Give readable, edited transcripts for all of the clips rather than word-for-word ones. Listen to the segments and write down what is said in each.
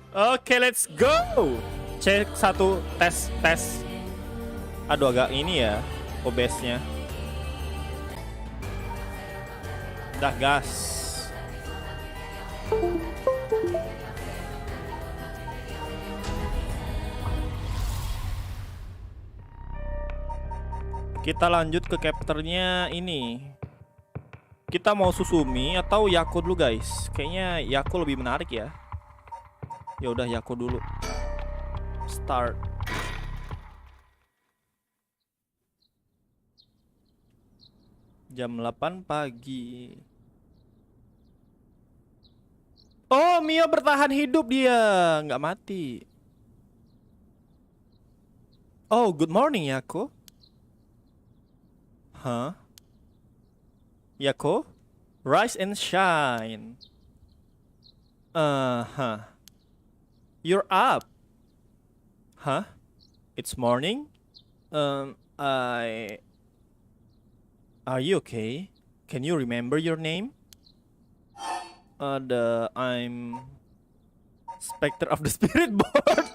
Oke, let's go. Cek satu, tes. Aduh, agak ini ya OBS-nya. Dah gas. Kita lanjut ke chapternya ini. Kita mau Susumi atau Yako dulu guys? Kayaknya Yako lebih menarik ya. Ya udah Yako dulu. Start. Jam 8 pagi. Oh, Mio bertahan hidup dia, nggak mati. Oh, good morning Yako. Huh? Yako? Rise and shine. Huh. You're up. Huh? It's morning? Are you okay? Can you remember your name? I'm Spectre of the Spirit Board.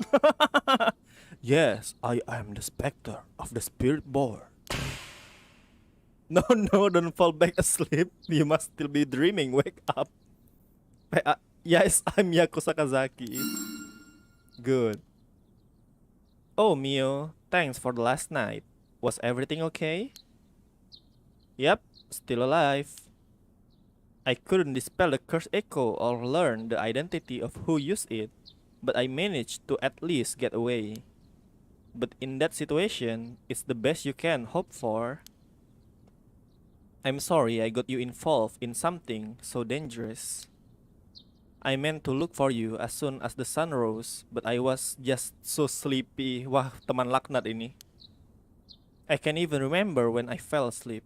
Yes, I am the Spectre of the Spirit Board. No, don't fall back asleep. You must still be dreaming. Wake up. Yes, I'm Yako Sakazaki. Good. Oh, Mio, thanks for the last night. Was everything okay? Yep, still alive. I couldn't dispel the curse echo or learn the identity of who used it, but I managed to at least get away. But in that situation, it's the best you can hope for. I'm sorry I got you involved in something so dangerous. I meant to look for you as soon as the sun rose, but I was just so sleepy. Wah, teman laknat ini. I can't even remember when I fell asleep.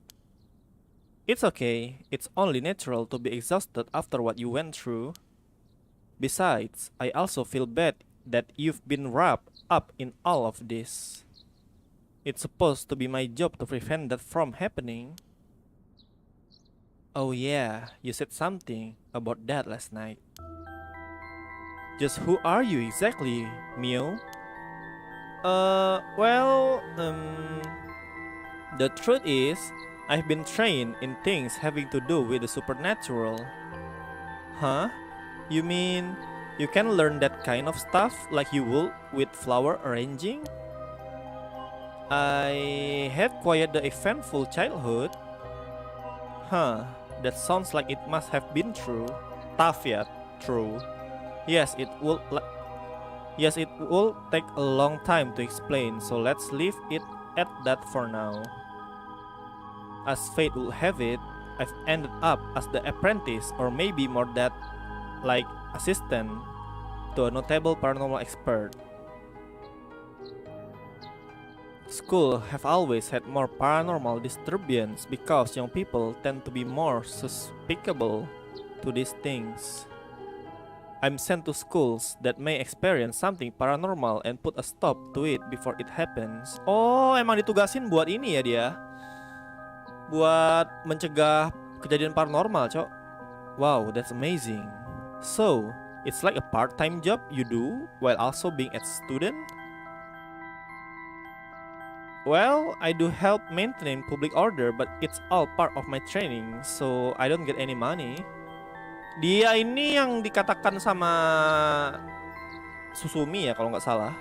It's okay, it's only natural to be exhausted after what you went through. Besides, I also feel bad that you've been wrapped up in all of this. It's supposed to be my job to prevent that from happening. Oh yeah, you said something about that last night. Just who are you exactly, Mio? The truth is, I've been trained in things having to do with the supernatural. Huh? You mean you can learn that kind of stuff like you would with flower arranging? I had quite the eventful childhood. Huh, that sounds like it must have been true. Tough yet true. Yes, it will take a long time to explain, so let's leave it at that for now. As fate will have it, I've ended up as the apprentice, or maybe more that, like assistant, to a notable paranormal expert. School have always had more paranormal disturbance because young people tend to be more susceptible to these things. I'm sent to schools that may experience something paranormal and put a stop to it before it happens. Oh, emang ditugasin buat ini ya dia? Buat mencegah kejadian paranormal, cok. Wow, that's amazing. So, it's like a part-time job you do while also being a student? Well, I do help maintain public order, but it's all part of my training, so I don't get any money. Dia ini yang dikatakan sama Susumi ya kalau nggak salah.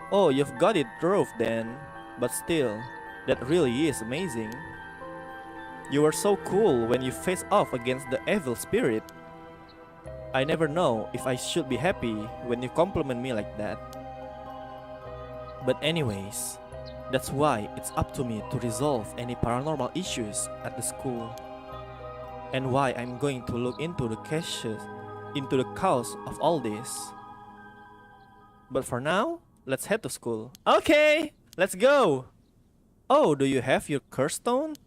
Oh, you've got it rough then. But still, that really is amazing. You were so cool when you faced off against the evil spirit. I never know if I should be happy when you compliment me like that. But anyways, that's why it's up to me to resolve any paranormal issues at the school. And why I'm going to look into the cause of all this. But for now, let's head to school. Okay, let's go. Oh, do you have your curse stone?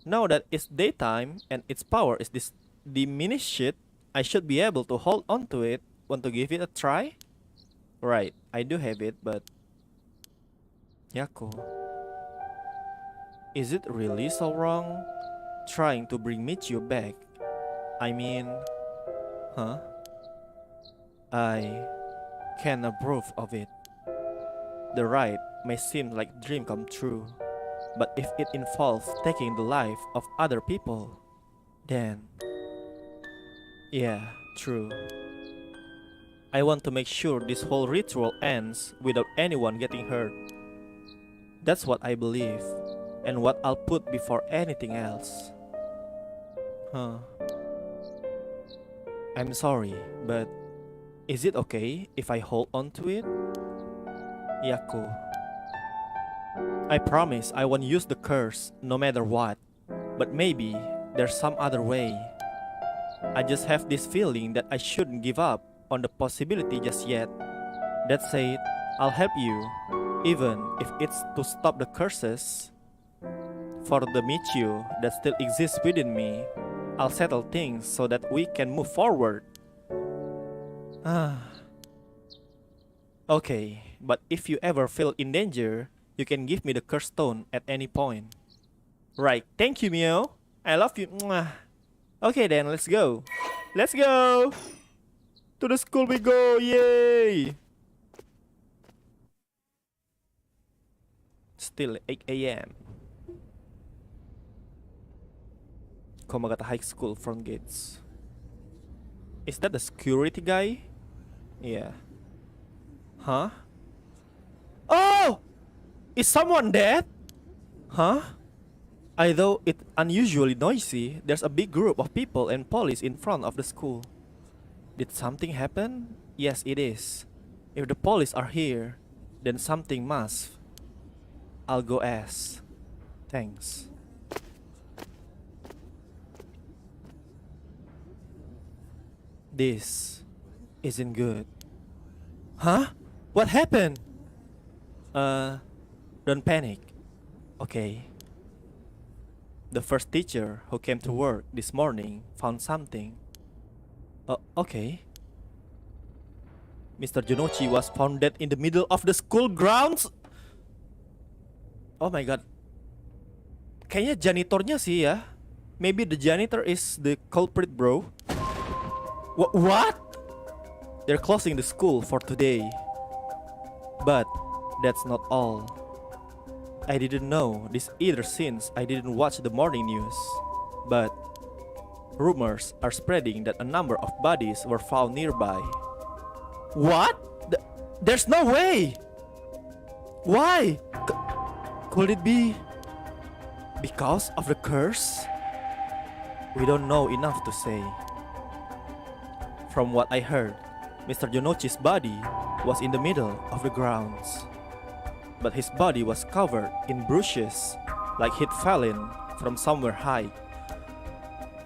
Now that it's daytime and its power is diminished, I should be able to hold on to it. Want to give it a try? Right, I do have it, but Yako, is it really so wrong? Trying to bring Michio back. I mean, huh? can't approve of it. The ride may seem like a dream come true, but if it involves taking the life of other people, then... yeah, true. I want to make sure this whole ritual ends without anyone getting hurt. That's what I believe, and what I'll put before anything else. Huh. I'm sorry, but is it okay if I hold on to it? Yaku. I promise I won't use the curse no matter what, but maybe there's some other way. I just have this feeling that I shouldn't give up on the possibility just yet. That said, I'll help you, even if it's to stop the curses. For the Michio that still exists within me, I'll settle things so that we can move forward. Okay, but if you ever feel in danger, you can give me the curse stone at any point. Right, thank you, Mio. I love you. Mwah. Okay then, let's go. Let's go! To the school we go, yay! Still 8 AM. Komagata High School front gates. Is that the security guy? Yeah. Huh? Oh! Is someone dead? Huh? Although it's unusually noisy, there's a big group of people and police in front of the school. Did something happen? Yes, it is. If the police are here, then something must. I'll go ask. Thanks. This isn't good. Huh? What happened? Don't panic. Okay. The first teacher who came to work this morning found something. Okay. Mr. Jonochi was found dead in the middle of the school grounds. Oh my god. Kayaknya janitornya sih ya. Maybe the janitor is the culprit, bro. What? They're closing the school for today. But that's not all. I didn't know this either since I didn't watch the morning news. But rumors are spreading that a number of bodies were found nearby. What? There's no way! Why? Could it be because of the curse? We don't know enough to say. From what I heard, Mr. Jonochi's body was in the middle of the grounds. But his body was covered in bruises, like he'd fallen from somewhere high.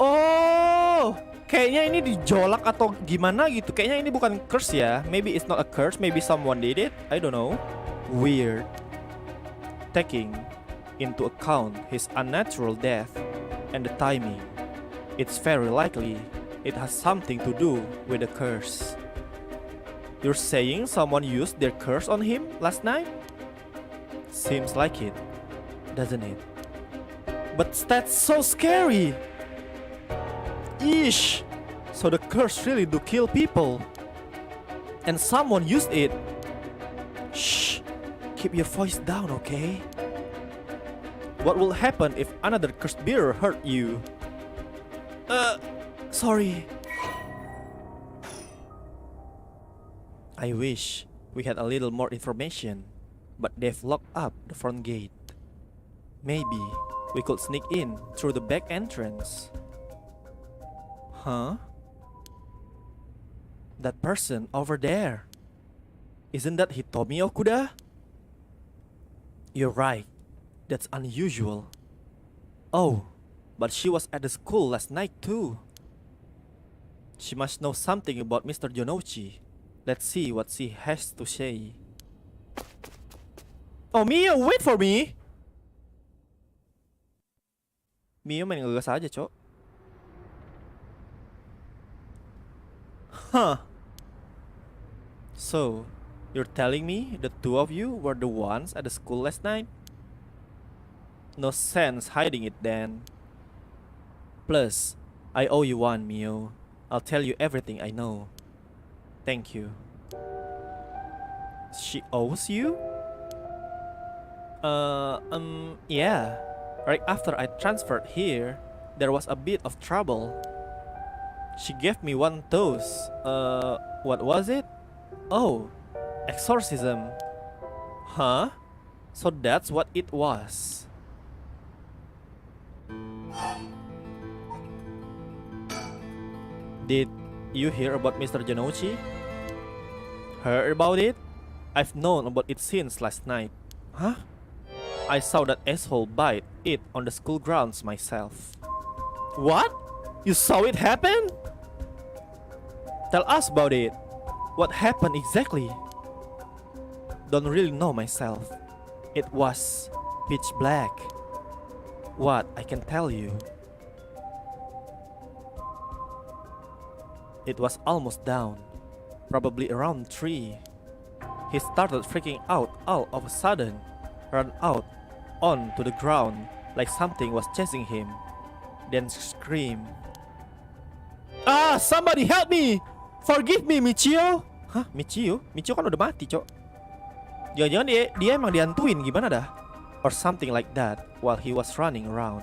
Oh, kayaknya ini dijolak atau gimana gitu. Kayaknya ini bukan curse ya. Maybe it's not a curse, maybe someone did it. I don't know. Weird. Taking into account his unnatural death and the timing, it's very likely it has something to do with the curse. You're saying someone used their curse on him last night? Seems like it, doesn't it? But that's so scary! Eesh! So the curse really do kill people. And someone used it. Shh! Keep your voice down, okay? What will happen if another cursed bearer hurt you? Sorry. I wish we had a little more information, but they've locked up the front gate. Maybe we could sneak in through the back entrance. Huh? That person over there. Isn't that Hitomi Okuda? You're right. That's unusual. Oh, but she was at the school last night too. She must know something about Mr. Jonochi. Let's see what she has to say. Oh, Mio, wait for me! Mio main ngegas aja, cok. Huh. So, you're telling me the two of you were the ones at the school last night? No sense hiding it then. Plus, I owe you one, Mio. I'll tell you everything I know. Thank you. She owes you? Yeah. Right after I transferred here, there was a bit of trouble. She gave me one of those. What was it? Oh, exorcism. Huh? So that's what it was. Did you hear about Mr. Jonouchi? Heard about it? I've known about it since last night. Huh? I saw that asshole bite it on the school grounds myself. What? You saw it happen? Tell us about it. What happened exactly? Don't really know myself. It was pitch black. What I can tell you. It was almost down, probably around 3. He started freaking out all of a sudden, ran out onto the ground like something was chasing him, then screamed. Ah, somebody help me! Forgive me, Michio! Hah, Michio? Michio kan udah mati, cok. Jangan-jangan dia emang dihantuin, gimana dah? Or something like that while he was running around.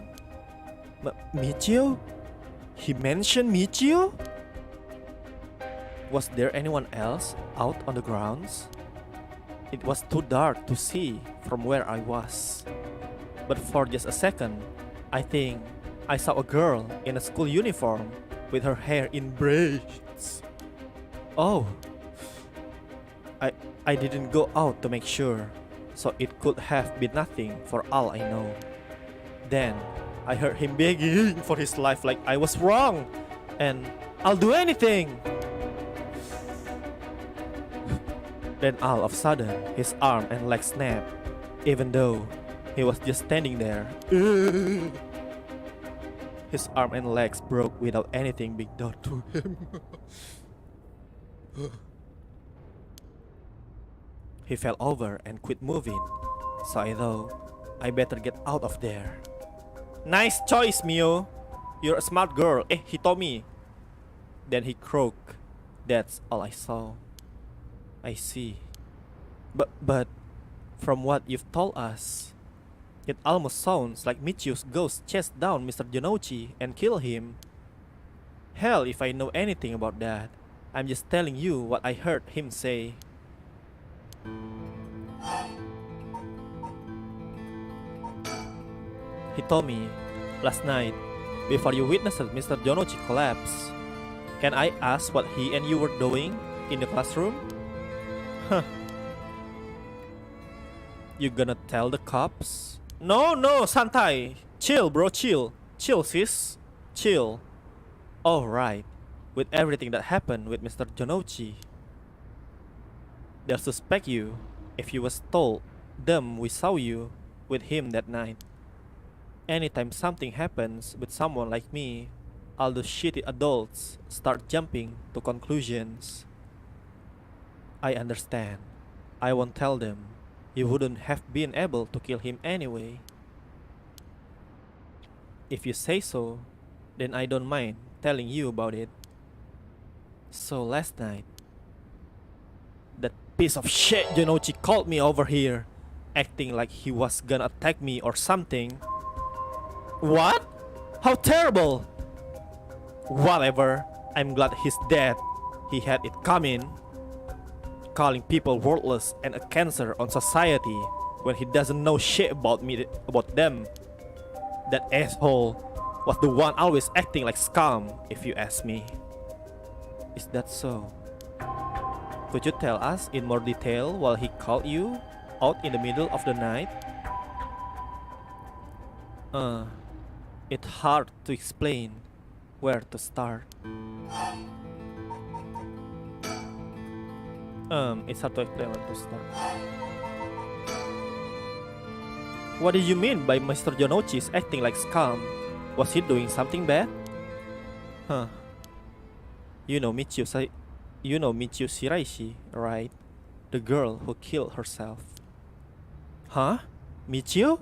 Michio? He mentioned Michio? Was there anyone else out on the grounds? It was too dark to see from where I was. But for just a second, I think I saw a girl in a school uniform with her hair in braids. Oh, I didn't go out to make sure, so it could have been nothing for all I know. Then I heard him begging for his life like I was wrong, and I'll do anything. Then all of a sudden, his arm and leg snapped, even though he was just standing there. His arm and legs broke without anything being done to him. He fell over and quit moving, so I thought I better get out of there. Nice choice, Mio. You're a smart girl. He told me. Then he croaked. That's all I saw. I see. But from what you've told us, it almost sounds like Michio's ghost chased down Mr. Jonouchi and killed him. Hell if I know anything about that. I'm just telling you what I heard him say. He told me last night, before you witnessed Mr. Jonouchi collapse. Can I ask what he and you were doing in the classroom? Huh. You gonna tell the cops? No, santai. Chill, bro, chill. Chill, sis. Chill. Alright. With everything that happened with Mr. Jonouchi, they'll suspect you if you was told them we saw you with him that night. Anytime something happens with someone like me, all the shitty adults start jumping to conclusions. I understand. I won't tell them. You wouldn't have been able to kill him anyway. If you say so, then I don't mind telling you about it. So last night, that piece of shit Jonouchi called me over here, acting like he was gonna attack me or something. What? How terrible! Whatever, I'm glad he's dead. He had it coming. Calling people worthless and a cancer on society when he doesn't know shit about them. That asshole was the one always acting like scum, if you ask me. Is that so? Could you tell us in more detail while he called you out in the middle of the night? It's hard to explain where to start. It's hard to explain where to start. What did you mean by Mr. Jonouchi's acting like scum? Was he doing something bad? Huh. You know Michio Shiraishi, right? The girl who killed herself. Huh? Michio?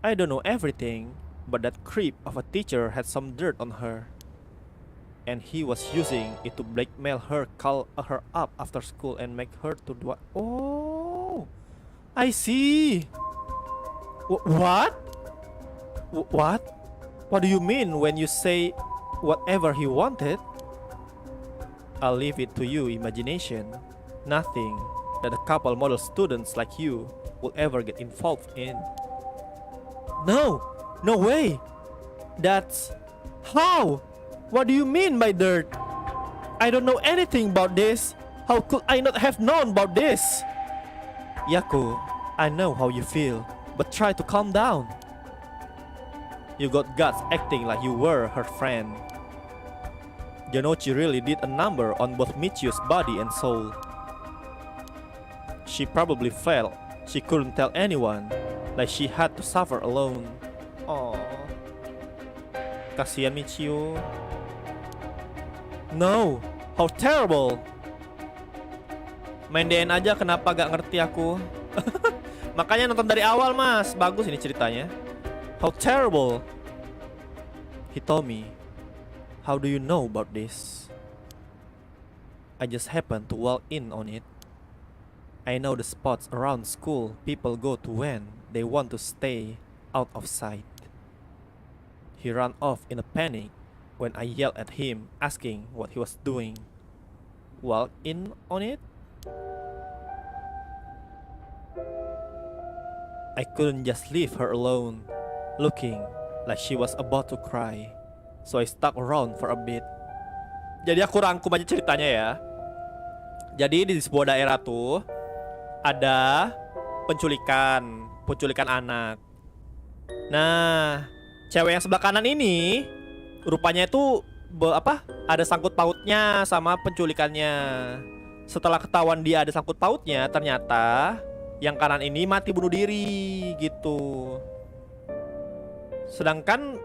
I don't know everything, but that creep of a teacher had some dirt on her. and he was using it to blackmail her, call her up after school and make her to do what? Oh, I see. What? What? What do you mean when you say whatever he wanted? I'll leave it to you imagination. Nothing that a couple model students like you will ever get involved in. No, no way. That's how? What do you mean by dirt? I don't know anything about this. How could I not have known about this? Yaku, I know how you feel, but try to calm down. You got guts acting like you were her friend. Yonochi really did a number on both Michiu's body and soul. She probably felt she couldn't tell anyone, like she had to suffer alone. Aww. Kasihan Michiu. No, how terrible. Main DN aja kenapa gak ngerti aku. Makanya nonton dari awal mas, bagus ini ceritanya. How terrible. He told me, how do you know about this? I just happened to walk in on it. I know the spots around school people go to when they want to stay out of sight. He ran off in a panic when I yelled at him asking what he was doing. Walk in on it? I couldn't just leave her alone, looking like she was about to cry. So I stuck around for a bit. Jadi aku rangkum aja ceritanya ya. Jadi di sebuah daerah tuh ada penculikan anak. Nah, cewek yang sebelah kanan ini rupanya itu ada sangkut pautnya sama penculikannya. Setelah ketahuan dia ada sangkut pautnya, ternyata yang kanan ini mati bunuh diri gitu. Sedangkan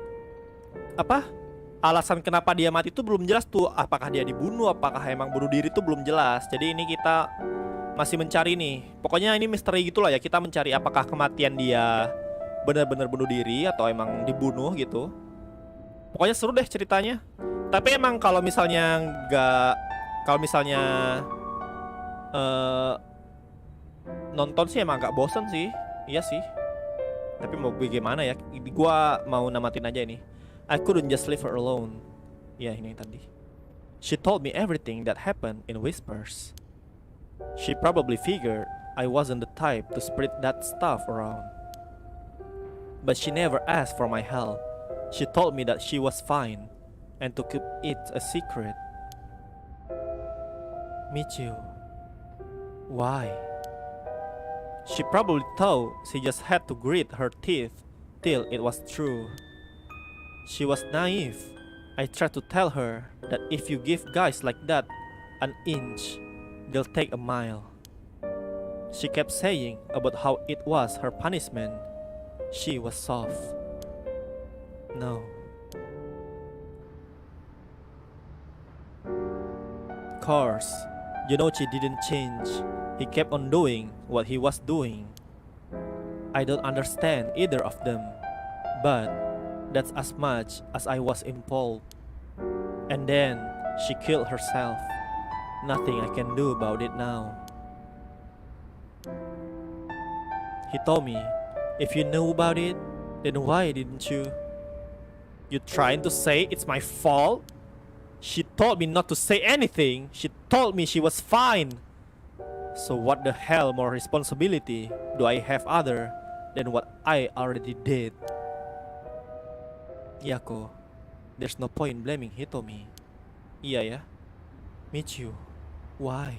alasan kenapa dia mati itu belum jelas tuh. Apakah dia dibunuh, apakah emang bunuh diri itu belum jelas. Jadi ini kita masih mencari nih. Pokoknya ini misteri gitulah ya. Kita mencari apakah kematian dia benar-benar bunuh diri atau emang dibunuh gitu. Pokoknya seru deh ceritanya. Tapi emang kalau misalnya nonton sih emang agak bosen sih. Iya sih. Tapi mau bagaimana ya. Gua mau namatin aja ini. I couldn't just leave her alone. Ya ini tadi. She told me everything that happened in whispers. She probably figured I wasn't the type to spread that stuff around. But she never asked for my help. She told me that she was fine and to keep it a secret. Michiu, why? She probably thought she just had to grit her teeth till it was true. She was naive. I tried to tell her that if you give guys like that an inch, they'll take a mile. She kept saying about how it was her punishment. She was soft. No. Course, Yonochi didn't change. He kept on doing what he was doing. I don't understand either of them, but that's as much as I was involved. And then she killed herself. Nothing I can do about it now. He told me, if you knew about it, then why didn't you? You trying to say it's my fault? She told me not to say anything. She told me she was fine. So what the hell more responsibility do I have other than what I already did? Yako, there's no point blaming Hitomi. Iya ya. Michiu, why?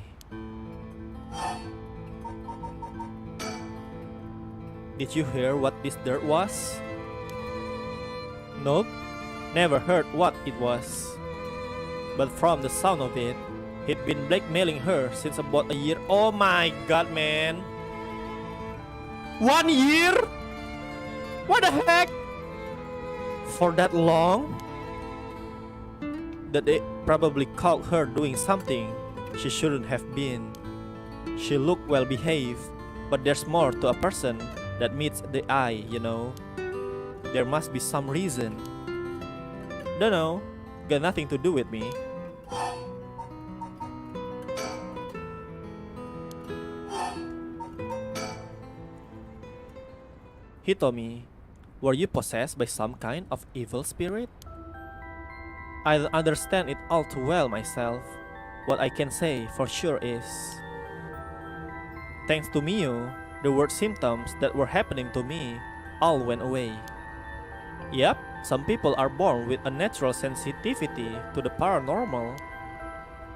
Did you hear what this dirt was? Nope, never heard what it was. But from the sound of it, he'd been blackmailing her since about a year. Oh my god, man. 1 year? What the heck? For that long? That they probably caught her doing something she shouldn't have been. She looked well behaved, but there's more to a person that meets the eye, you know. There must be some reason. Don't know. got nothing to do with me. Hitomi, were you possessed by some kind of evil spirit? I don't understand it all too well myself. What I can say for sure is, thanks to Mio, the worst symptoms that were happening to me all went away. Yep, some people are born with a natural sensitivity to the paranormal.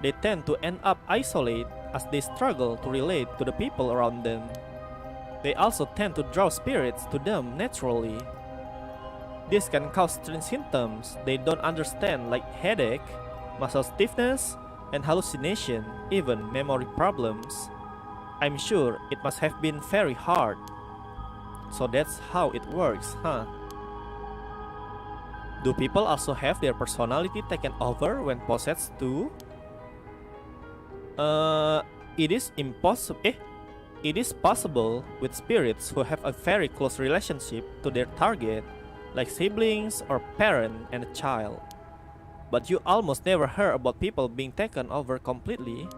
They tend to end up isolated as they struggle to relate to the people around them. They also tend to draw spirits to them naturally. This can cause strange symptoms they don't understand, like headache, muscle stiffness, and hallucination, even memory problems. I'm sure it must have been very hard. So that's how it works, huh? Do people also have their personality taken over when possessed too? It is possible with spirits who have a very close relationship to their target, like siblings or parent and a child. But you almost never hear about people being taken over completely.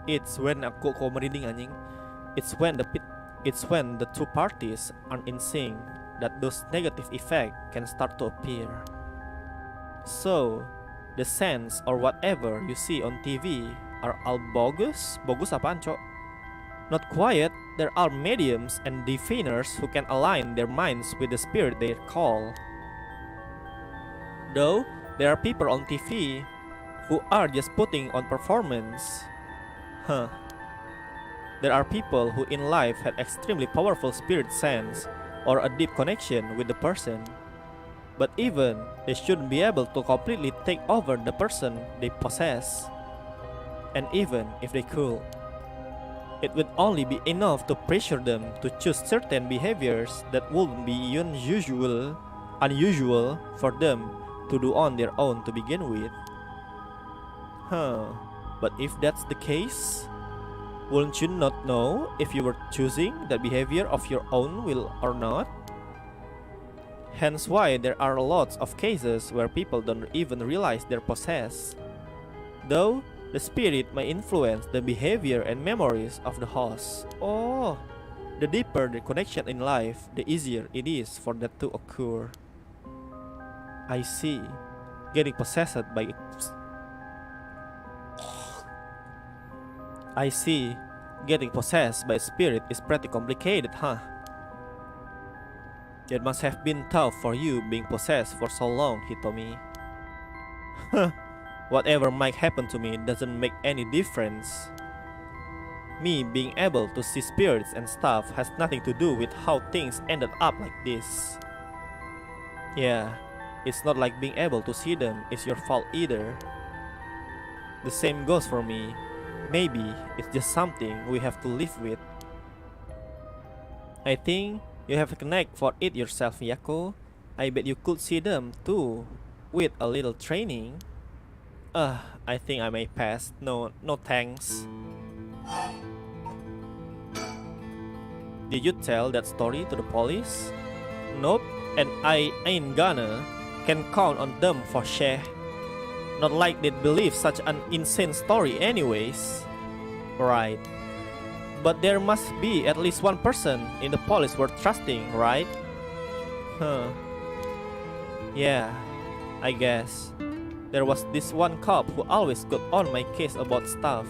It's when aku merinding anjing. It's when the two parties are in sync that those negative effects can start to appear. So, the sense or whatever you see on TV are all bogus? Bogus apaan, cok? Not quiet, there are mediums and diviners who can align their minds with the spirit they call. Though, there are people on TV who are just putting on performance. Huh. There are people who in life had extremely powerful spirit sense or a deep connection with the person. But even they shouldn't be able to completely take over the person they possess. And even if they could, it would only be enough to pressure them to choose certain behaviors that wouldn't be unusual for them to do on their own to begin with. Huh. But if that's the case, wouldn't you not know if you were choosing that behavior of your own will or not? Hence why there are lots of cases where people don't even realize they're possessed. Though, the spirit may influence the behavior and memories of the host. Oh, the deeper the connection in life, the easier it is for that to occur. I see. Getting possessed by a spirit is pretty complicated, huh? It must have been tough for you being possessed for so long, Hitomi. Huh. Whatever might happen to me doesn't make any difference. Me being able to see spirits and stuff has nothing to do with how things ended up like this. Yeah, it's not like being able to see them is your fault either. The same goes for me. Maybe it's just something we have to live with. I think you have a knack for it yourself, Miyako. I bet you could see them too, with a little training. I think I may pass. No thanks. Did you tell that story to the police? Nope, and I ain't gonna. Can count on them for share. Not like they'd believe such an insane story anyways. Right. But there must be at least one person in the police worth trusting, right? Huh. Yeah, I guess. There was this one cop who always got on my case about stuff.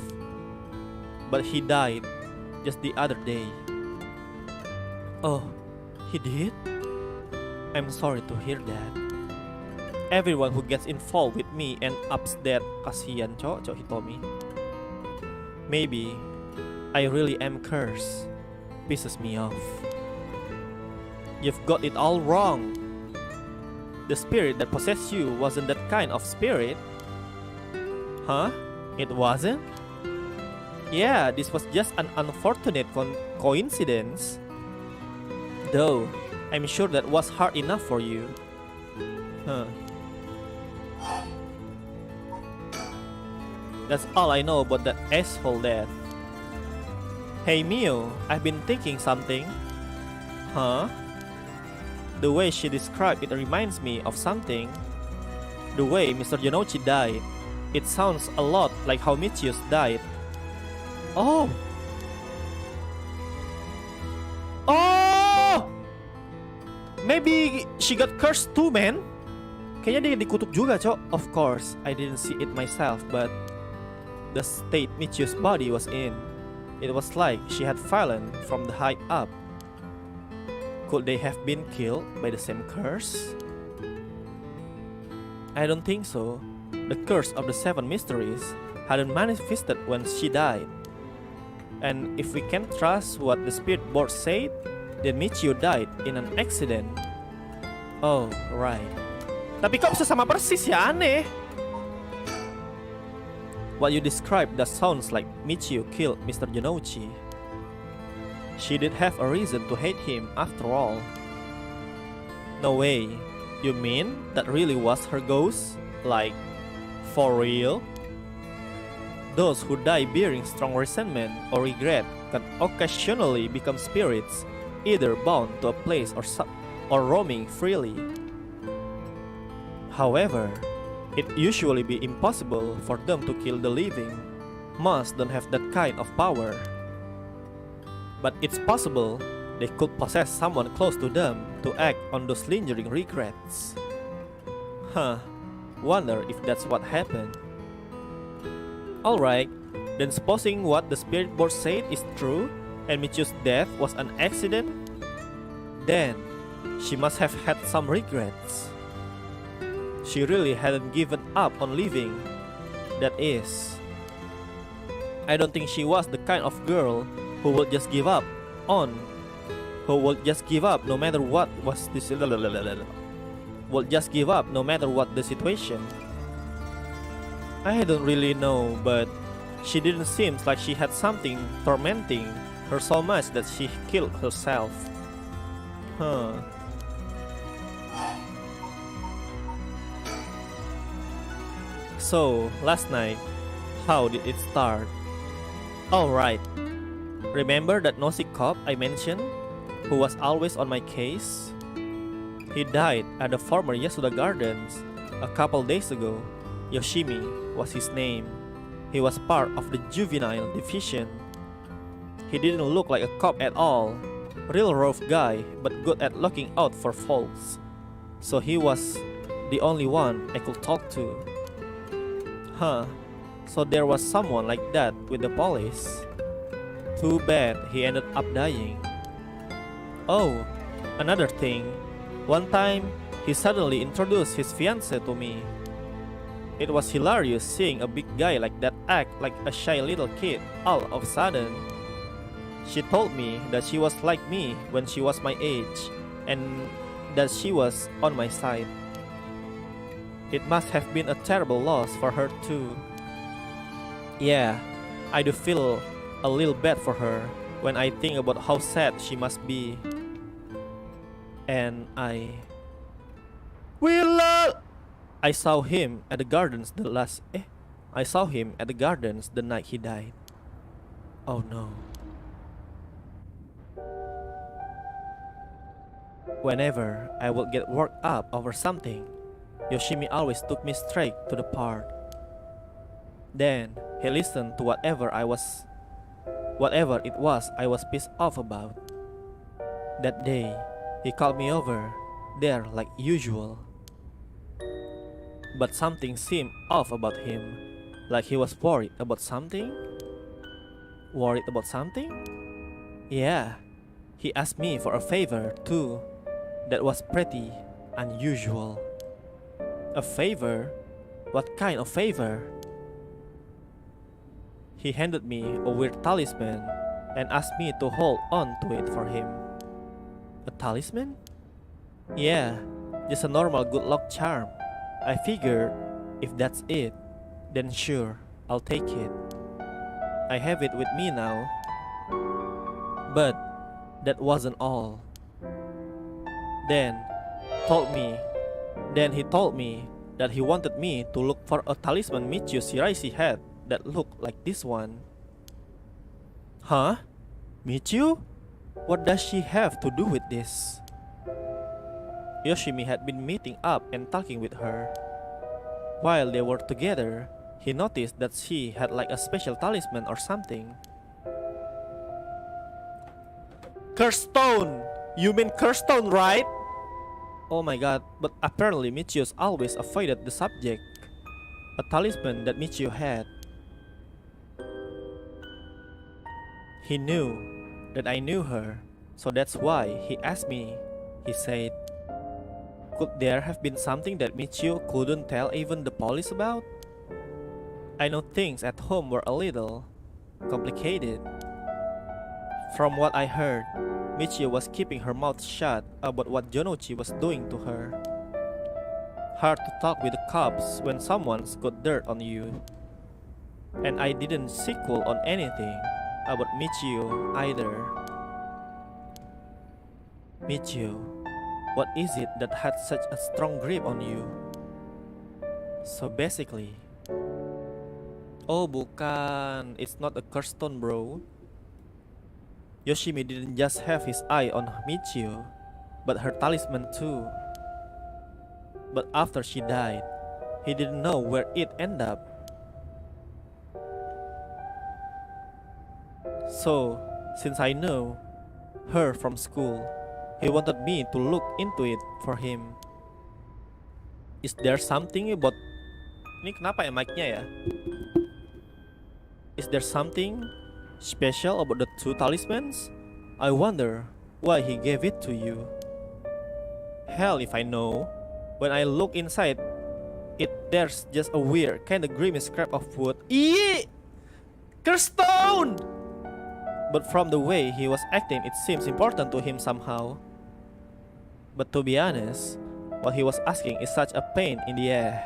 But he died just the other day. Oh, he did? I'm sorry to hear that. Everyone who gets involved with me ends up dead. Kasian, cok Hitomi. Maybe I really am cursed. Pisses me off. You've got it all wrong. The spirit that possessed you wasn't that kind of spirit. Huh? It wasn't? Yeah, this was just an unfortunate coincidence. Though, I'm sure that was hard enough for you. Huh. That's all I know about that asshole death. Hey Mio, I've been thinking something. Huh? The way she described it reminds me of something. The way Mr. Jonouchi died, it sounds a lot like how Michius died. Oh! Oh! Maybe she got cursed too, man. Kayaknya dia dikutuk juga, cok. Of course, I didn't see it myself, but the state Michius' body was in, it was like she had fallen from the height up. Could they have been killed by the same curse? I don't think so. The curse of the 7 mysteries hadn't manifested when she died. And if we can trust what the spirit board said, then Michiu died in an accident. Oh, right. Tapi kok bisa sama persis ya, aneh. What you described that sounds like Michiu killed Mr. Jonouchi. She did have a reason to hate him after all. No way. You mean that really was her ghost? Like, for real? Those who die bearing strong resentment or regret can occasionally become spirits, either bound to a place or roaming freely. However, it usually be impossible for them to kill the living. Most don't have that kind of power. But it's possible they could possess someone close to them to act on those lingering regrets. Huh, wonder if that's what happened. Alright, then supposing what the spirit board said is true and Michiu's death was an accident, then she must have had some regrets. She really hadn't given up on living. That is, I don't think she was the kind of girl who would just give up no matter what was this would just give up no matter what the situation. I don't really know, but she didn't seem like she had something tormenting her so much that she killed herself. Huh. So, last night, how did it start? Alright, remember that nosy cop I mentioned, who was always on my case? He died at the former Yasuda Gardens a couple days ago. Yoshimi was his name. He was part of the juvenile division. He didn't look like a cop at all. Real rough guy, but good at looking out for faults. So he was the only one I could talk to. Huh, so there was someone like that with the police. Too bad he ended up dying. Oh, another thing. One time, he suddenly introduced his fiancée to me. It was hilarious seeing a big guy like that act like a shy little kid all of a sudden. She told me that she was like me when she was my age, and that she was on my side. It must have been a terrible loss for her too. Yeah, I do feel a little bad for her when I think about how sad she must be. And I saw him at the gardens I saw him at the gardens the night he died. Oh no. Whenever I would get worked up over something, Yoshimi always took me straight to the part. Then he listened to whatever it was I was pissed off about. That day, he called me over there like usual. But something seemed off about him, like he was worried about something? Worried about something? Yeah, he asked me for a favor too. That was pretty unusual. A favor? What kind of favor? He handed me a weird talisman and asked me to hold on to it for him. A talisman? Yeah, just a normal good luck charm. I figured if that's it, then sure, I'll take it. I have it with me now. But that wasn't all. Then he told me that he wanted me to look for a talisman Michiu Shiraishi had that looked like this one. Huh? Michiu? What does she have to do with this? Yoshimi had been meeting up and talking with her. While they were together, he noticed that she had like a special talisman or something. Curse stone! You mean curse stone, right? Oh my god, but apparently Michio's always avoided the subject. A talisman that Michio had. He knew that I knew her, so that's why he asked me. He said, could there have been something that Michio couldn't tell even the police about? I know things at home were a little complicated. From what I heard, Michio was keeping her mouth shut about what Jonochi was doing to her. Hard to talk with the cops when someone's got dirt on you. And I didn't sequel on anything about Michio either. Michio, what is it that had such a strong grip on you? So basically... Oh bukan, it's not a curse stone bro. Yoshimi didn't just have his eye on Michio, but her talisman too. But after she died, he didn't know where it ended up. So, since I knew her from school, he wanted me to look into it for him. Is there something about... Ini kenapa ya mic-nya ya? Is there something special about the two talismans? I wonder why he gave it to you. Hell if I know. When I look inside it, there's just a weird, kinda grimy scrap of wood. Eee! Curse stone! But from the way he was acting, it seems important to him somehow. But to be honest, what he was asking is such a pain in the ass.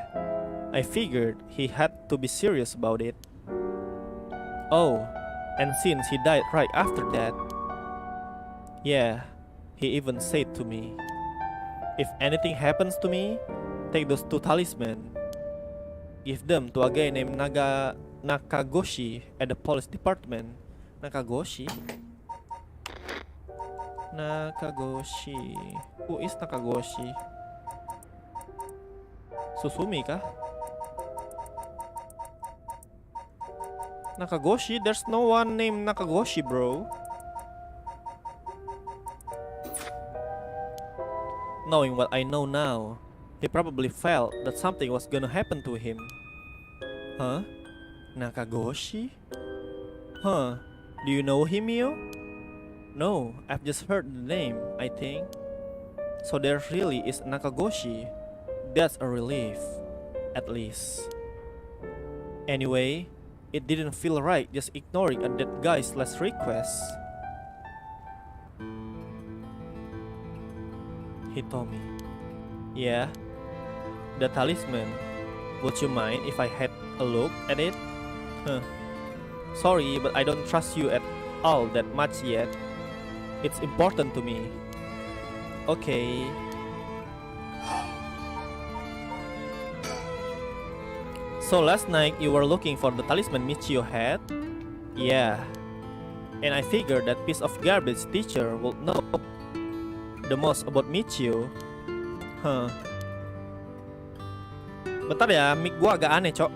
I figured he had to be serious about it. Oh, and since he died right after that, yeah, he even said to me, if anything happens to me, take those two talismans. Give them to a guy named Nakagoshi at the police department. Nakagoshi? Nakagoshi. Who is Nakagoshi? Susumi kah? Nakagoshi? There's no one named Nakagoshi, bro. Knowing what I know now, he probably felt that something was gonna happen to him. Huh? Nakagoshi? Huh? Do you know him, Mio? No, I've just heard the name, I think. So there really is Nakagoshi. That's a relief, at least. Anyway, it didn't feel right just ignoring a dead guy's last request. He told me, yeah, the talisman. Would you mind if I had a look at it? Huh. Sorry, but I don't trust you at all that much yet. It's important to me. Okay. So last night you were looking for the talisman Michio had? Yeah. And I figured that piece of garbage teacher would know the most about Michio. Huh. Bentar ya, mic gua agak aneh, cok.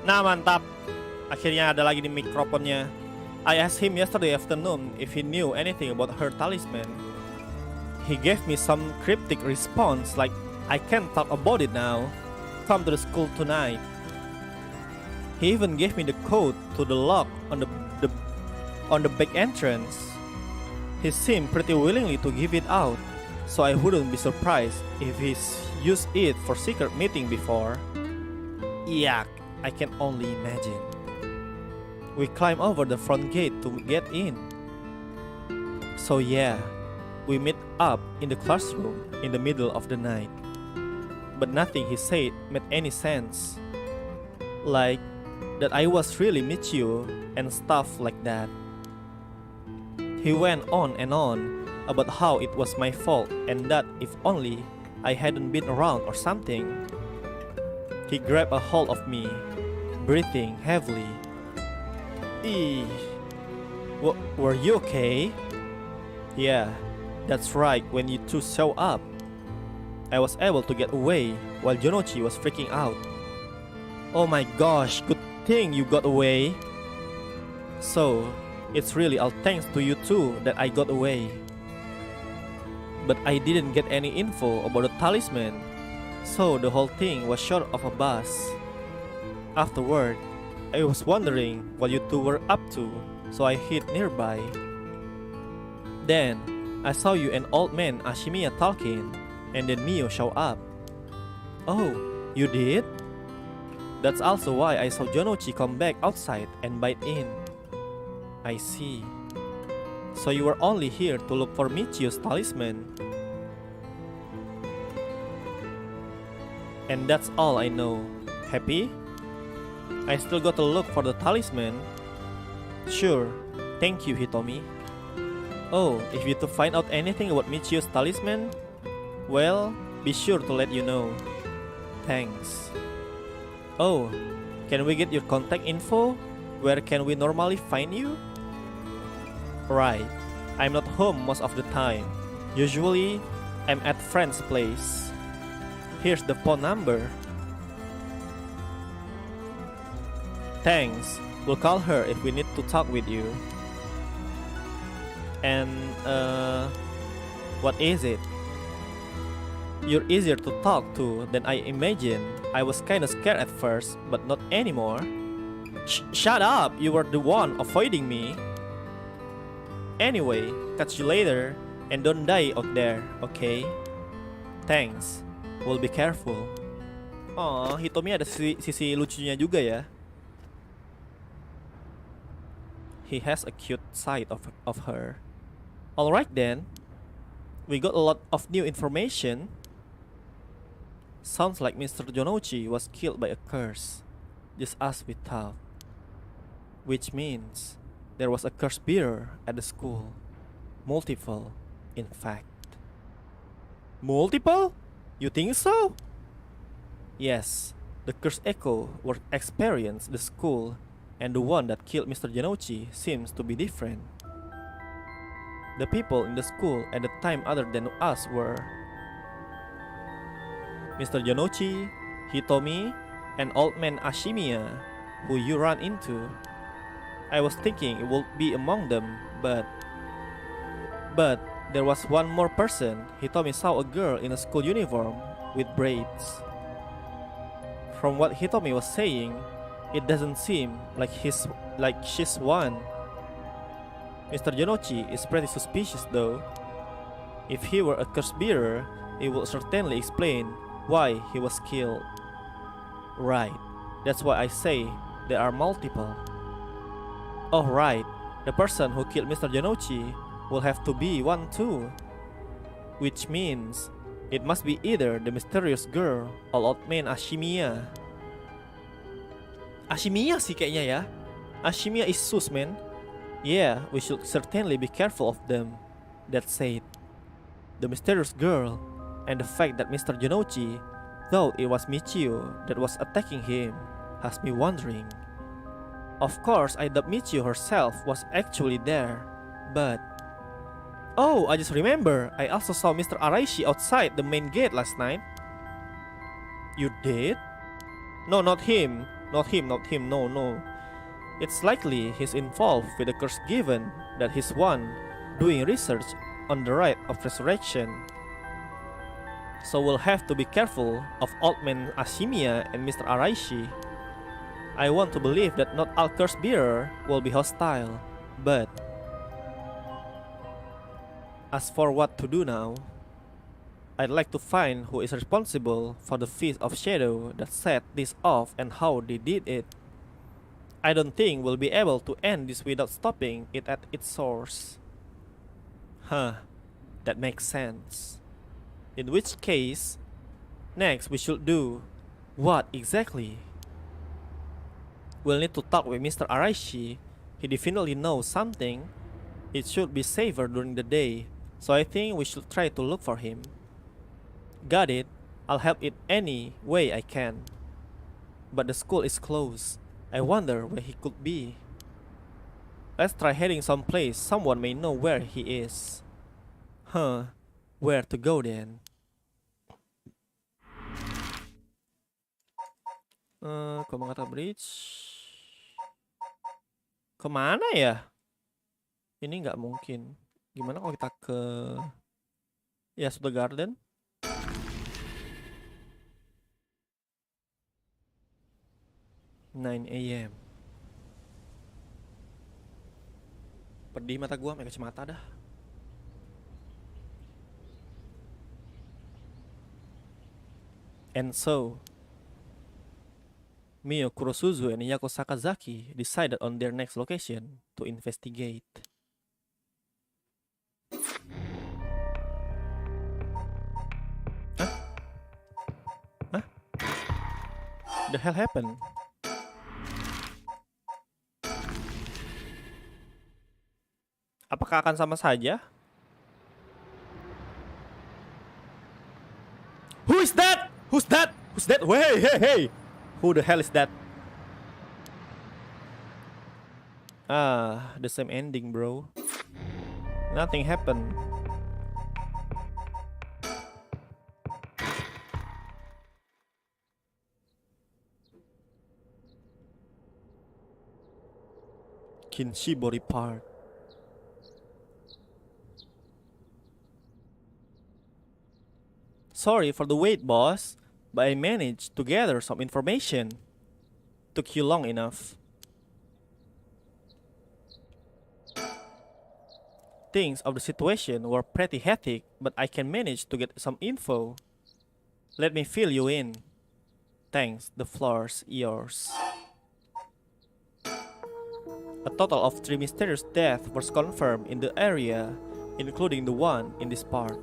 Nah mantap, akhirnya ada lagi di mikrofonnya. I asked him yesterday afternoon if he knew anything about her talisman. He gave me some cryptic response like, I can't talk about it now. Come to the school tonight. He even gave me the code to the lock on the back entrance. He seemed pretty willingly to give it out, so I wouldn't be surprised if he's used it for secret meeting before. Yuck, I can only imagine. We climb over the front gate to get in. So yeah, we meet up in the classroom in the middle of the night. But nothing he said made any sense. Like that I was really Michio and stuff like that. He went on and on about how it was my fault and that if only I hadn't been around or something. He grabbed a hold of me, breathing heavily. Eesh. Were you okay? Yeah, that's right, when you two show up. I was able to get away while Jonochi was freaking out. Oh my gosh, good thing you got away. So, it's really all thanks to you two that I got away. But I didn't get any info about the talisman, so the whole thing was short of a buzz. Afterward, I was wondering what you two were up to, so I hid nearby. Then, I saw you and old man Ashimiya talking, and then Mio show up. Oh, you did? That's also why I saw Jonochi come back outside and bite in. I see. So you were only here to look for Michio's talisman. And that's all I know. Happy? I still got to look for the talisman. Sure, thank you Hitomi. Oh, if you to find out anything about Michio's talisman, well, be sure to let you know. Thanks. Oh, can we get your contact info? Where can we normally find you? Right, I'm not home most of the time. Usually, I'm at friend's place. Here's the phone number. Thanks, we'll call her if we need to talk with you. And, what is it? You're easier to talk to than I imagined. I was kinda scared at first, but not anymore. Shut up! You were the one avoiding me. Anyway, catch you later, and don't die out there, okay? Thanks. We'll be careful. Oh, Hitomi ada sisi lucunya juga ya. He has a cute side of her. Alright then. We got a lot of new information. Sounds like Mr. Jonochi was killed by a curse, just as we thought. Which means there was a curse bearer at the school. Multiple, in fact. Multiple? You think so? Yes, the curse echo were experienced the school, and the one that killed Mr. Jonochi seems to be different. The people in the school at the time other than us were Mr. Jonochi, Hitomi, and old man Ashimiya, who you ran into. I was thinking it would be among them, but there was one more person. Hitomi saw a girl in a school uniform with braids. From what Hitomi was saying, it doesn't seem like she's one. Mr. Jonochi is pretty suspicious though. If he were a curse bearer, it would certainly explain why he was killed. Right, that's why I say there are multiple. Oh right, the person who killed Mr. Jonochi will have to be one too. Which means it must be either the mysterious girl or old man Ashimiya. Ashimiya sih kayaknya ya. Ashimiya is sus man. Yeah, we should certainly be careful of them. That said, the mysterious girl and the fact that Mr. Jonochi thought it was Michio that was attacking him has me wondering. Of course, I doubt Michio herself was actually there, but... Oh, I just remember, I also saw Mr. Araishi outside the main gate last night. You did? No, not him Not him, no, no. It's likely he's involved with the curse given that he's one doing research on the right of resurrection. So we'll have to be careful of Old Man Ashimiya and Mr. Araishi. I want to believe that not all curse bearer will be hostile, but as for what to do now, I'd like to find who is responsible for the Feast of Shadow that set this off and how they did it. I don't think we'll be able to end this without stopping it at its source. Huh, that makes sense. In which case, next we should do what exactly? We'll need to talk with Mr. Araishi. He definitely knows something. It should be safer during the day, so I think we should try to look for him. Got it. I'll help it any way I can. But the school is closed. I wonder where he could be. Let's try heading someplace someone may know where he is. Huh, where to go then? Komangata Bridge. Kemana ya? Ini nggak mungkin. Gimana kalau kita ke Yasuda Garden? (9 AM). Pedih mata gua, pakai kacamata dah. And so, Mio Kurosuzu and Yako Sakazaki decided on their next location to investigate. Huh? Huh? The hell happened? Apakah akan sama saja? Who is that? Who's that? Who's that? Hey, hey, hey! Who the hell is that? Ah, the same ending, bro. Nothing happened. Kinshibori Park. Sorry for the wait, boss, but I managed to gather some information. Took you long enough. Things of the situation were pretty hectic, but I can manage to get some info. Let me fill you in. Thanks, the floor's yours. A total of 3 mysterious deaths was confirmed in the area, including the one in this part.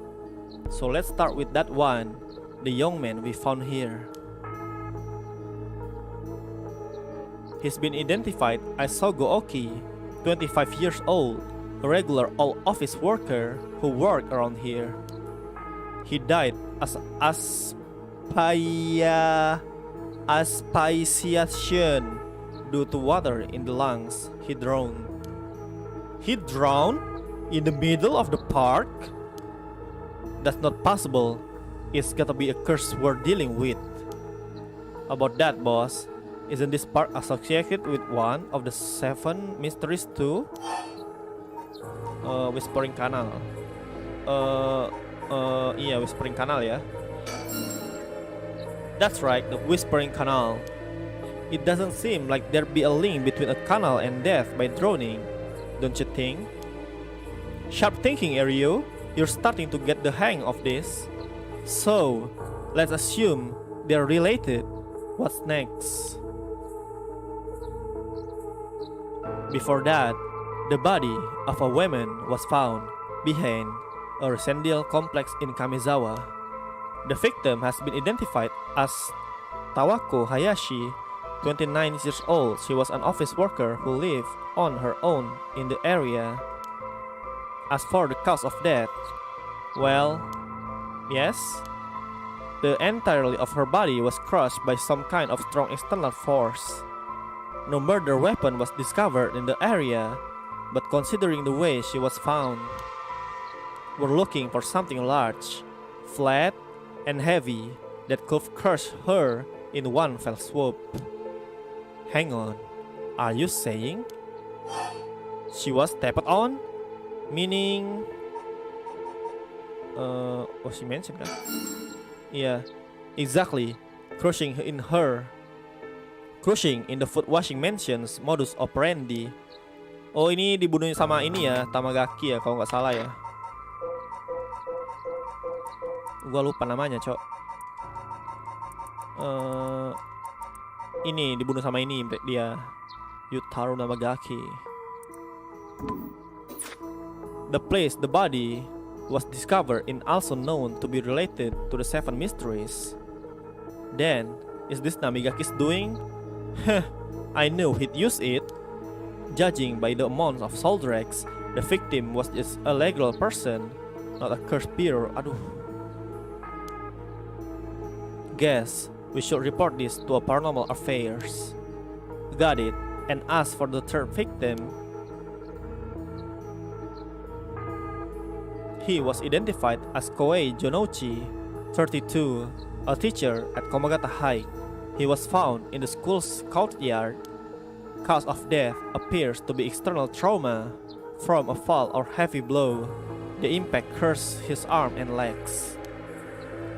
So let's start with that one, the young man we found here. He's been identified as Sogo Oki, 25 years old, a regular old office worker who worked around here. He died as asphyxiation due to water in the lungs. He drowned. He drowned? In the middle of the park? That's not possible. It's gotta be a curse we're dealing with. About that, boss, isn't this park associated with one of the 7 mysteries too? Whispering Canal. Iya, Whispering Canal ya. That's right, the Whispering Canal. It doesn't seem like there'd be a link between a canal and death by drowning, don't you think? Sharp thinking, Ario. You're starting to get the hang of this. So, let's assume they're related. What's next? Before that, the body of a woman was found behind a residential complex in Kamizawa. The victim has been identified as Tawako Hayashi, 29 years old. She was an office worker who lived on her own in the area. As for the cause of death, well, yes, the entirety of her body was crushed by some kind of strong external force. No murder weapon was discovered in the area, but considering the way she was found, we're looking for something large, flat, and heavy that could crush her in one fell swoop. Hang on, are you saying she was stepped on? Meaning, what she mentioned kan? Yeah, exactly. Crushing in the food washing mansion's modus operandi. Oh, ini dibunuh sama ini ya, Tamagaki ya kalau nggak salah ya. Gua lupa namanya, cok. Ini dibunuh sama ini dia, Yutaru Tamagaki. The place the body was discovered in also known to be related to the Seven Mysteries. Then, is this Namigaki's doing? Heh, I knew he'd use it. Judging by the amount of soldiers, the victim was just a legal person, not a cursed bearer. Aduh. Guess we should report this to a paranormal affairs. Got it, and ask for the third victim. He was identified as Koei Jonouchi, 32, a teacher at Komagata High. He was found in the school's courtyard. Cause of death appears to be external trauma from a fall or heavy blow. The impact crushed his arm and legs.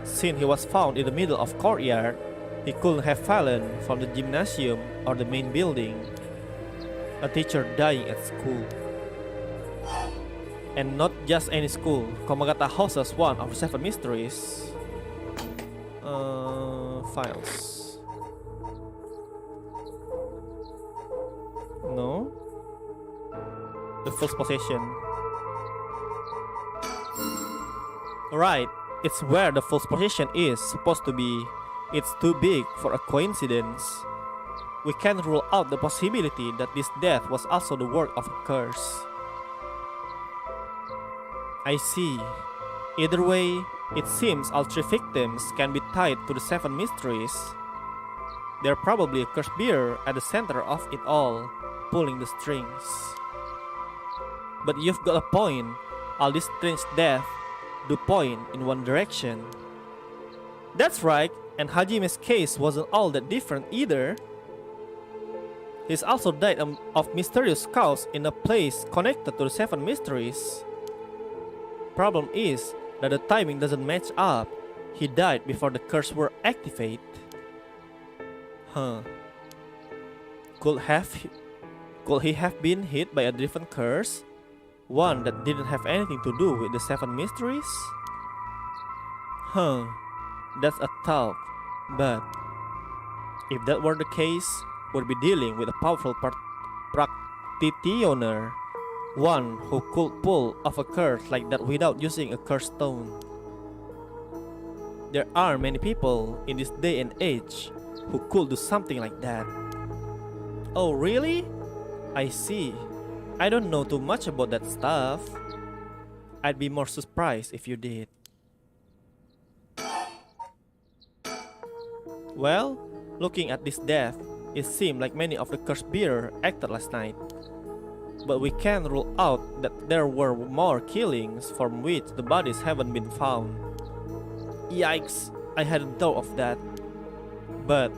Since he was found in the middle of courtyard, he couldn't have fallen from the gymnasium or the main building. A teacher dying at school. And not just any school. Komagata houses one of the Seven Mysteries. Files. No. The first possession. Right, it's where the first possession is supposed to be. It's too big for a coincidence. We can't rule out the possibility that this death was also the work of a curse. I see. Either way, it seems all three victims can be tied to the Seven Mysteries. They're probably a cursed bearer at the center of it all, pulling the strings. But you've got a point. All these strange deaths do point in one direction. That's right, and Hajime's case wasn't all that different either. He's also died of mysterious cause in a place connected to the Seven Mysteries. Problem is that the timing doesn't match up. He died before the curse were activated. Could he have been hit by a different curse? One that didn't have anything to do with the Seven Mysteries? That's a thought. But if that were the case, we'd be dealing with a powerful practitioner. One who could pull off a curse like that without using a curse stone. There are many people in this day and age who could do something like that. Oh really? I see. I don't know too much about that stuff. I'd be more surprised if you did. Well, looking at this death, it seemed like many of the curse bearer acted last night. But we can't rule out that there were more killings from which the bodies haven't been found. Yikes, I hadn't thought of that. But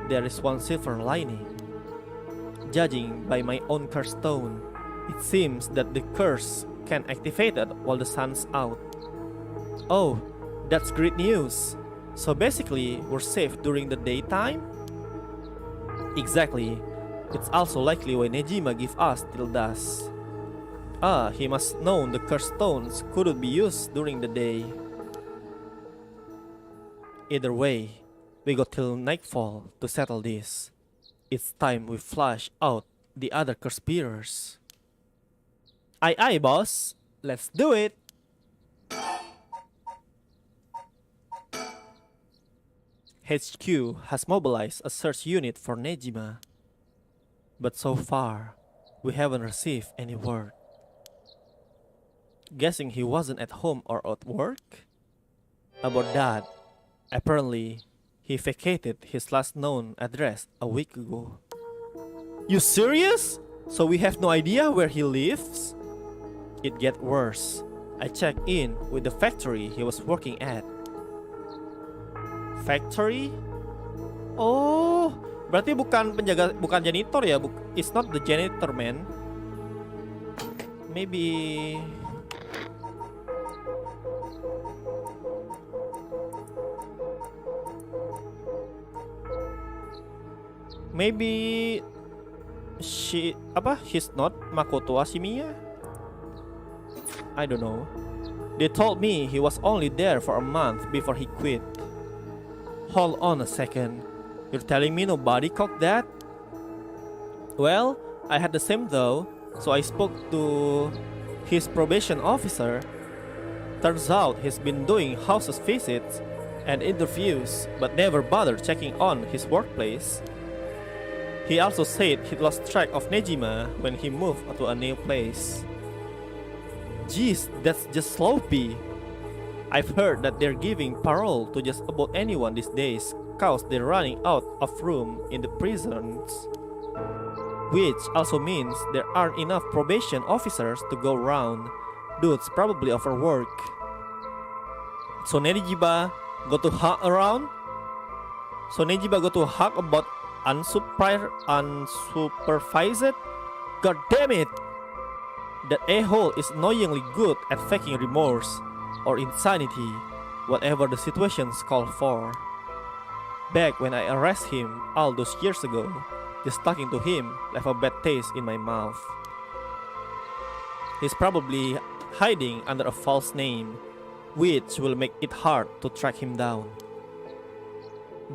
there is one silver lining. Judging by my own curse stone, it seems that the curse can activate it while the sun's out. Oh, that's great news. So basically, we're safe during the daytime? Exactly. It's also likely why Nejima gave us till dusk. He must known the cursed stones couldn't be used during the day. Either way, we got till nightfall to settle this. It's time we flush out the other cursed bearers. Aye, boss. Let's do it. HQ has mobilized a search unit for Nejima. But so far, we haven't received any word. Guessing he wasn't at home or at work? About that, apparently, he vacated his last known address a week ago. You serious? So we have no idea where he lives? It gets worse. I checked in with the factory he was working at. Factory? Oh, Berarti bukan penjaga, bukan janitor ya? It's not the janitor, man. Maybe she's not Makoto Ashimiya? I don't know. They told me he was only there for a month before he quit. Hold on a second. You're telling me nobody caught that? Well, I had the same though, so I spoke to his probation officer. Turns out he's been doing house visits and interviews, but never bothered checking on his workplace. He also said he lost track of Nejima when he moved to a new place. Jeez, that's just sloppy. I've heard that they're giving parole to just about anyone these days cause they're running out of room in the prisons. Which also means there aren't enough probation officers to go around. Dude's probably overworked. So Nejiba go to hug around? So Nejiba go to hug about unsupervised? God damn it! That a-hole is annoyingly good at faking remorse or insanity, whatever the situations call for. Back when I arrested him all those years ago, just talking to him left a bad taste in my mouth. He's probably hiding under a false name, which will make it hard to track him down.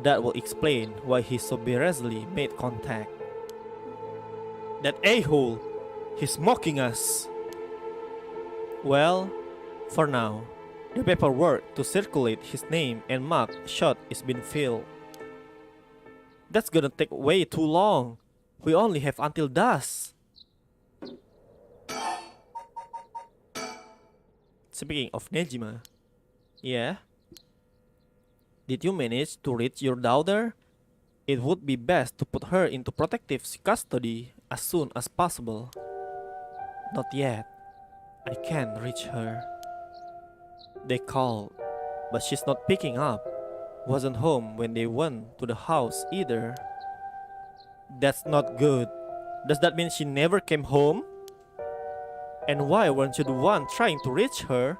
That will explain why he so brazenly made contact. That a-hole! He's mocking us! Well, for now, the paperwork to circulate his name and mug shot is been filled. That's gonna take way too long. We only have until dusk. Speaking of Nejima, yeah? Did you manage to reach your daughter? It would be best to put her into protective custody as soon as possible. Not yet. I can't reach her. They called, but she's not picking up. Wasn't home when they went to the house either. That's not good. Does that mean she never came home? And why weren't you the one trying to reach her?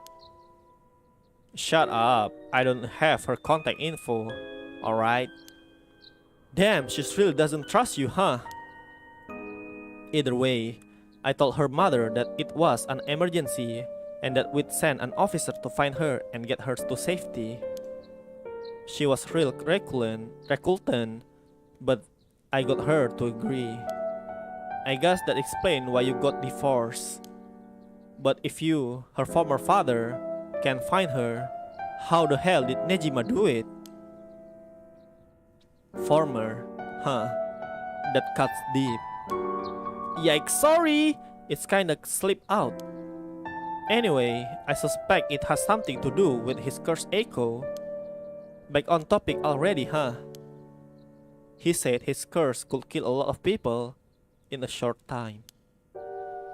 Shut up. I don't have her contact info. Alright. Damn, she really doesn't trust you, huh? Either way, I told her mother that it was an emergency and that we'd send an officer to find her and get her to safety. She was real reluctant, but I got her to agree. I guess that explained why you got divorced. But if you, her former father, can't find her, how the hell did Nejima do it? Former, huh? That cuts deep. Yikes, sorry! It's kinda slipped out. Anyway, I suspect it has something to do with his cursed echo. Back on topic already, huh? He said his curse could kill a lot of people in a short time.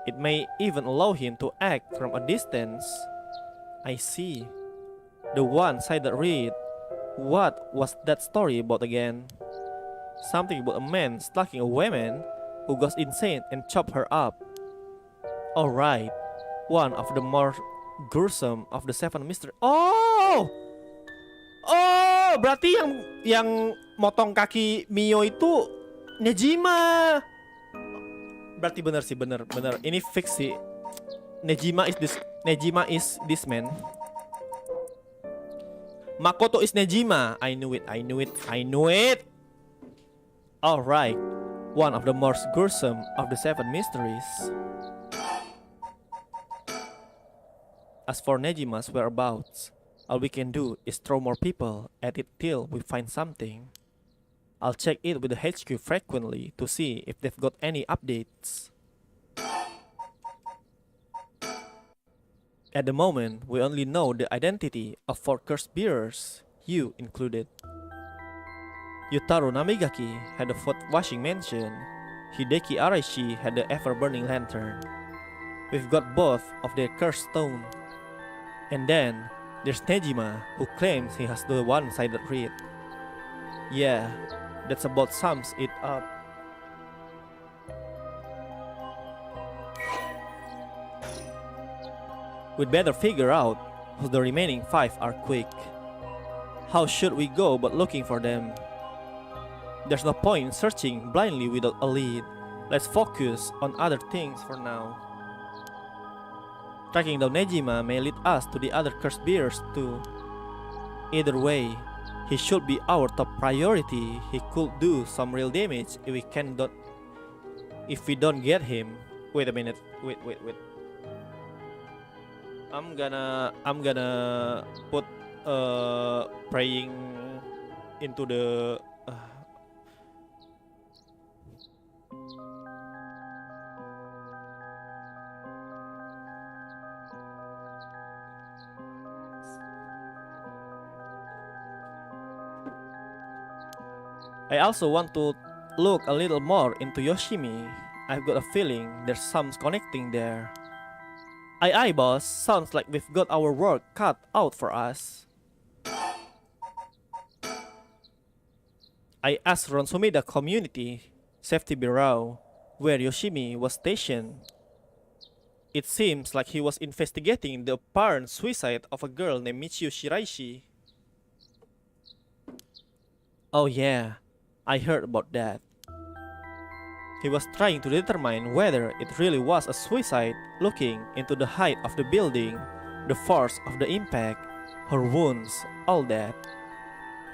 It may even allow him to act from a distance. I see. The one-sided read. What was that story about again? Something about a man stalking a woman who goes insane and chop her up. Alright. One of the more gruesome of the seven mysteries. Oh! Oh, berarti yang motong kaki Mio itu Nejima. Berarti bener sih, bener. Ini fix sih. Nejima is this man. Makoto is Nejima. I knew it. Alright. One of the most gruesome of the seven mysteries. As for Nejima's whereabouts, all we can do is throw more people at it till we find something. I'll check it with the HQ frequently to see if they've got any updates. At the moment, we only know the identity of 4 curse bearers, you included. Yutaro Namigaki had the foot washing mansion. Hideki Araishi had the ever-burning lantern. We've got both of their cursed stone. And then, there's Nejima, who claims he has the one-sided read. Yeah, That's about sums it up. We'd better figure out who the remaining 5 are quick. How should we go about looking for them? There's no point in searching blindly without a lead. Let's focus on other things for now. Tracking down Nejima may lead us to the other cursed bears too. Either way, he should be our top priority. He could do some real damage if we don't get him. Wait a minute. Wait. I'm gonna put praying into the I also want to look a little more into Yoshimi. I've got a feeling there's some connecting there. Aye, boss. Sounds like we've got our work cut out for us. I asked around Sumida Community Safety Bureau where Yoshimi was stationed. It seems like he was investigating the apparent suicide of a girl named Michiyo Shiraishi. Oh yeah, I heard about that. He was trying to determine whether it really was a suicide, looking into the height of the building, the force of the impact, her wounds, all that.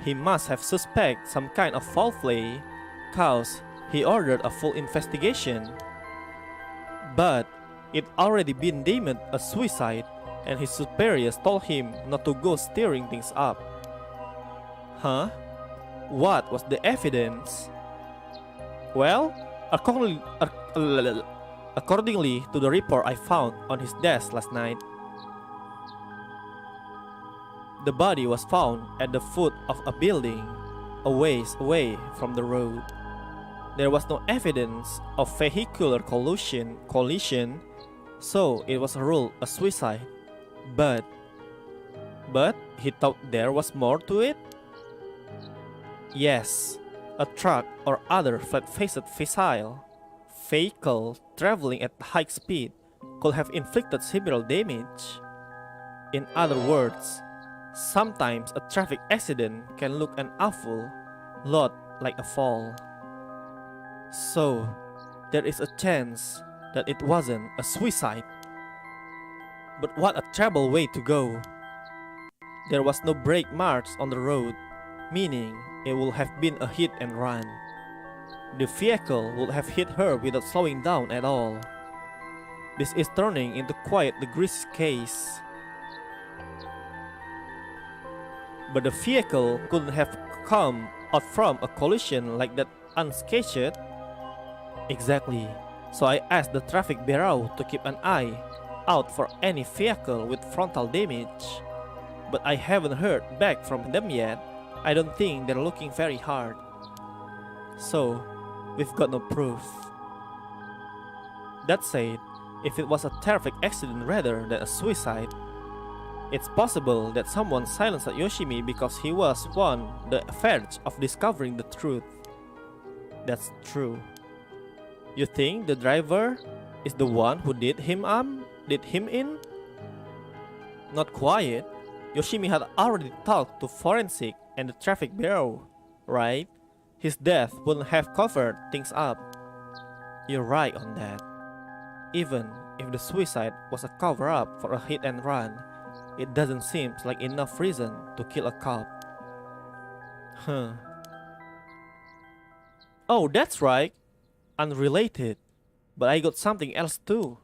He must have suspected some kind of foul play, cause he ordered a full investigation. But it already been deemed a suicide, and his superiors told him not to go stirring things up. Huh? What was the evidence? Well, accordingly to the report I found on his desk last night, the body was found at the foot of a building, a ways away from the road. There was no evidence of vehicular collision, so it was ruled a suicide. But he thought there was more to it? Yes, a truck or other flat-faced vehicle traveling at high speed could have inflicted similar damage. In other words, sometimes a traffic accident can look an awful lot like a fall. So, there is a chance that it wasn't a suicide. But what a terrible way to go. There was no brake marks on the road, meaning it would have been a hit and run. The vehicle would have hit her without slowing down at all. This is turning into quite the grisly case. But the vehicle couldn't have come out from a collision like that unscathed. Exactly. So I asked the traffic bureau to keep an eye out for any vehicle with frontal damage. But I haven't heard back from them yet. I don't think they're looking very hard. So, we've got no proof. That said, if it was a terrific accident rather than a suicide, it's possible that someone silenced Yoshimi because he was on the verge of discovering the truth. That's true. You think the driver is the one who did him in? Not quite. Yoshimi had already talked to forensic and the traffic bureau, right? His death wouldn't have covered things up. You're right on that. Even if the suicide was a cover-up for a hit and run, it doesn't seem like enough reason to kill a cop. Oh, that's right. Unrelated. But I got something else too.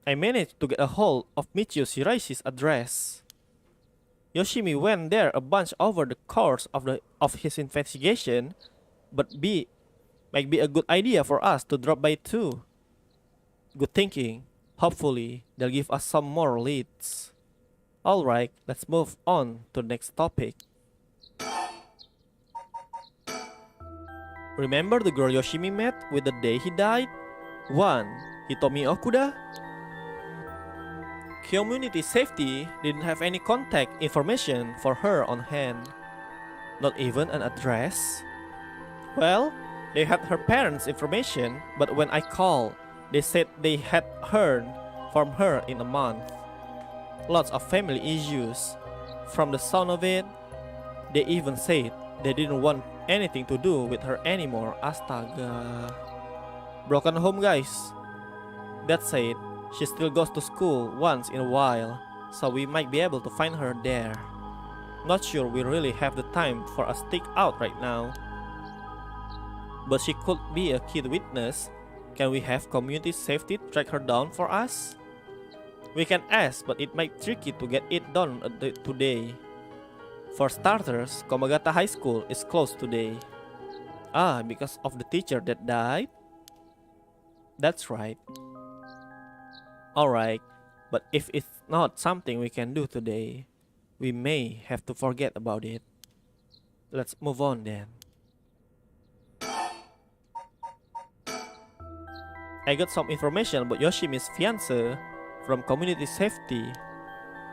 I managed to get a hold of Michiyo Shiraishi's address. Yoshimi went there a bunch over the course of his investigation, but might be a good idea for us to drop by too. Good thinking. Hopefully, they'll give us some more leads. Alright, let's move on to the next topic. Remember the girl Yoshimi met with the day he died? One, Hitomi Okuda? Community Safety didn't have any contact information for her on hand. Not even an address? Well, they had her parents' information, but when I called, they said they had heard from her in a month. Lots of family issues. From the sound of it, they even said they didn't want anything to do with her anymore. Astaga. Broken home, guys. That said, she still goes to school once in a while, so we might be able to find her there. Not sure we really have the time for a stick out right now. But she could be a key witness. Can we have community safety track her down for us? We can ask, but it might be tricky to get it done today. For starters, Komagata High School is closed today. Ah, because of the teacher that died? That's right. Alright, but if it's not something we can do today, we may have to forget about it. Let's move on then. I got some information about Yoshimi's fiancé from Community Safety.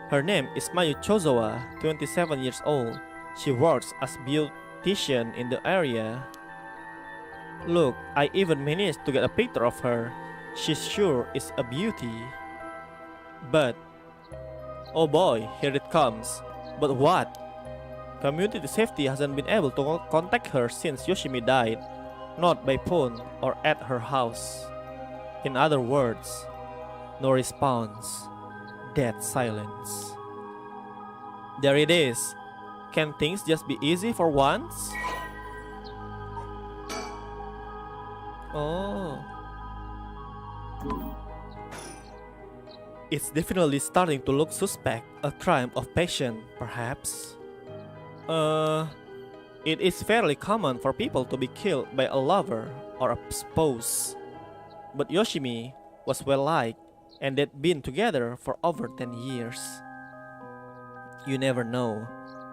Her name is Mayu Chozawa, 27 years old. She works as beautician in the area. Look, I even managed to get a picture of her. She sure is a beauty. But, oh boy, here it comes. But what? Community Safety hasn't been able to contact her since Yoshimi died. Not by phone or at her house. In other words, no response. Dead silence. There it is. Can things just be easy for once? Oh. It's definitely starting to look suspect. A crime of passion, perhaps. It is fairly common for people to be killed by a lover or a spouse. But Yoshimi was well liked, and they'd been together for over 10 years. You never know.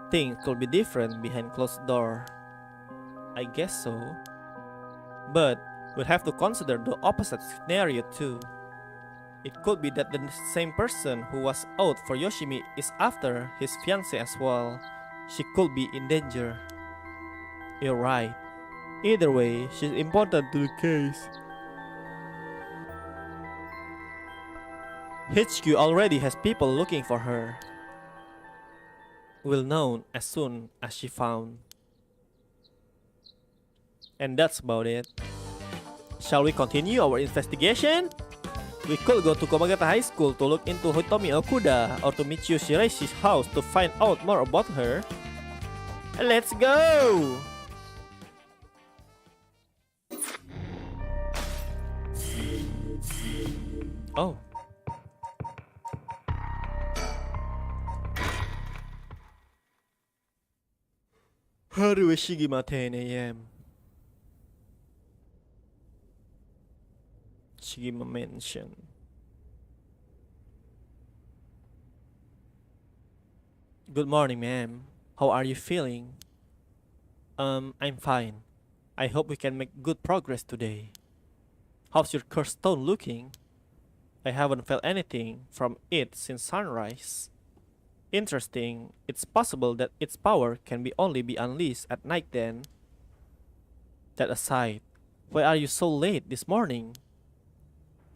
Things could be different behind closed door. I guess so. But we'll have to consider the opposite scenario too. It could be that the same person who was out for Yoshimi is after his fiancé as well. She could be in danger. You're right. Either way, she's important to the case. HQ already has people looking for her. We'll know as soon as she found. And that's about it. Shall we continue our investigation? We could go to Komagata High School to look into Hitomi Okuda or to Michiyo Shiraishi's house to find out more about her. Let's go! Oh. Harueshigima 10 AM. Shigima Mansion. Good morning, ma'am. How are you feeling? I'm fine. I hope we can make good progress today. How's your cursed stone looking? I haven't felt anything from it since sunrise. Interesting. It's possible that its power can only be unleashed at night then. That aside, why are you so late this morning?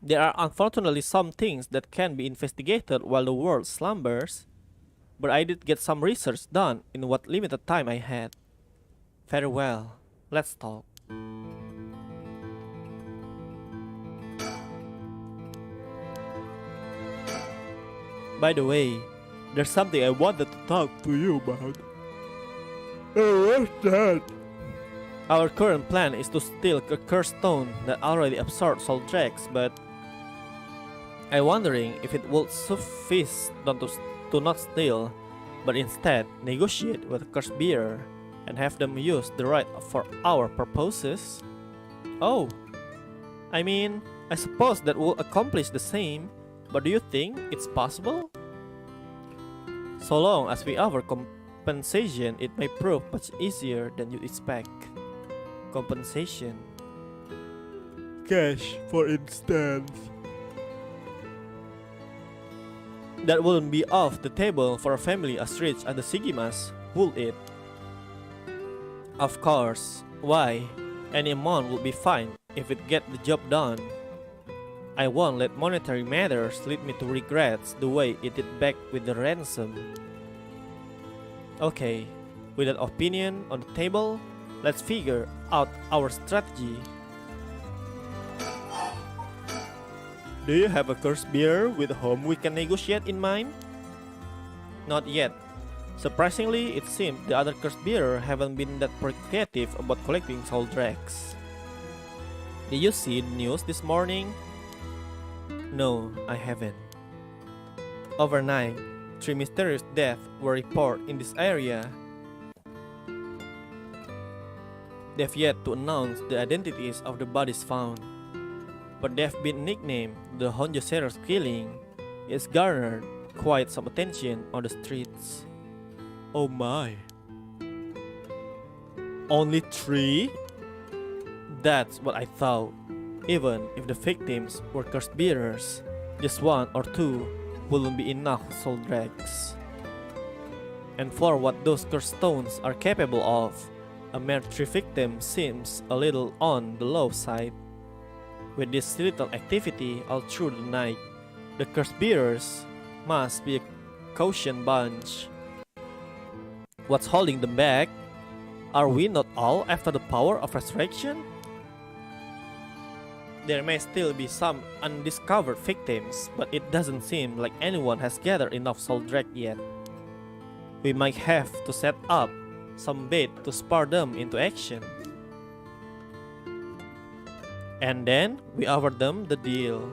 There are unfortunately some things that can be investigated while the world slumbers, but I did get some research done in what limited time I had. Very well, let's talk. By the way, there's something I wanted to talk to you about. Oh, what's that? Our current plan is to steal a cursed stone that already absorbed soul tracks, but I'm wondering if it would suffice not to not steal, but instead negotiate with the cursed bearer and have them use the right for our purposes. Oh, I mean, I suppose that will accomplish the same, but do you think it's possible? So long as we offer compensation, it may prove much easier than you expect. Compensation. Cash, for instance. That wouldn't be off the table for a family as rich as the Shigimas, would it? Of course. Why? Any amount will be fine if it get the job done. I won't let monetary matters lead me to regrets the way it did back with the ransom. Okay, with that opinion on the table, let's figure out our strategy. Do you have a cursed bearer with whom we can negotiate in mind? Not yet. Surprisingly, it seems the other cursed bearer haven't been that creative about collecting soul dregs. Did you see the news this morning? No, I haven't. Overnight, 3 mysterious deaths were reported in this area. They've yet to announce the identities of the bodies found, but they've been nicknamed the Honjo serial killing. It's garnered quite some attention on the streets. Oh my. Only 3? That's what I thought. Even if the victims were cursed bearers, just 1 or 2 wouldn't be enough soul dregs. And for what those cursed stones are capable of, a mere 3 victims seems a little on the low side. With this little activity all through the night, the cursed bearers must be a caution bunch. What's holding them back? Are we not all after the power of resurrection? There may still be some undiscovered victims, but it doesn't seem like anyone has gathered enough soul drag yet. We might have to set up some bait to spur them into action. And then we offer them the deal.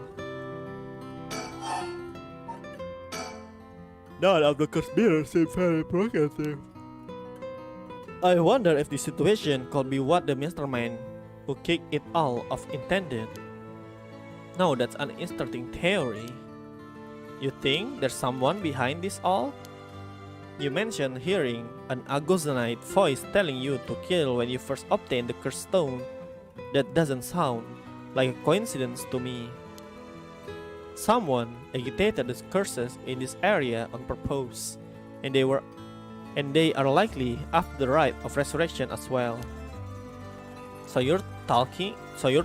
None of the cursed bearers seem very progressive. I wonder if the situation could be what the mastermind who kicked it all off intended. No, that's an interesting theory. You think there's someone behind this all? You mentioned hearing an agonized voice telling you to kill when you first obtained the cursed stone. That doesn't sound like a coincidence to me. Someone agitated the curses in this area on purpose, and they are likely after the rite of resurrection as well. So you're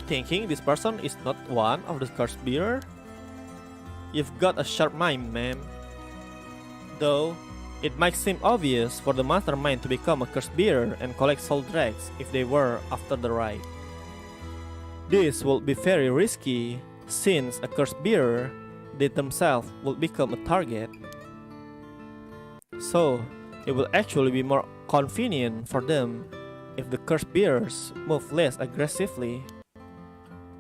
thinking this person is not one of the cursed bearer? You've got a sharp mind, ma'am. Though it might seem obvious for the mastermind to become a cursed bearer and collect soul dregs if they were after the rite. This would be very risky, since a cursed bearer, they themselves would become a target. So it will actually be more convenient for them if the cursed bearers move less aggressively.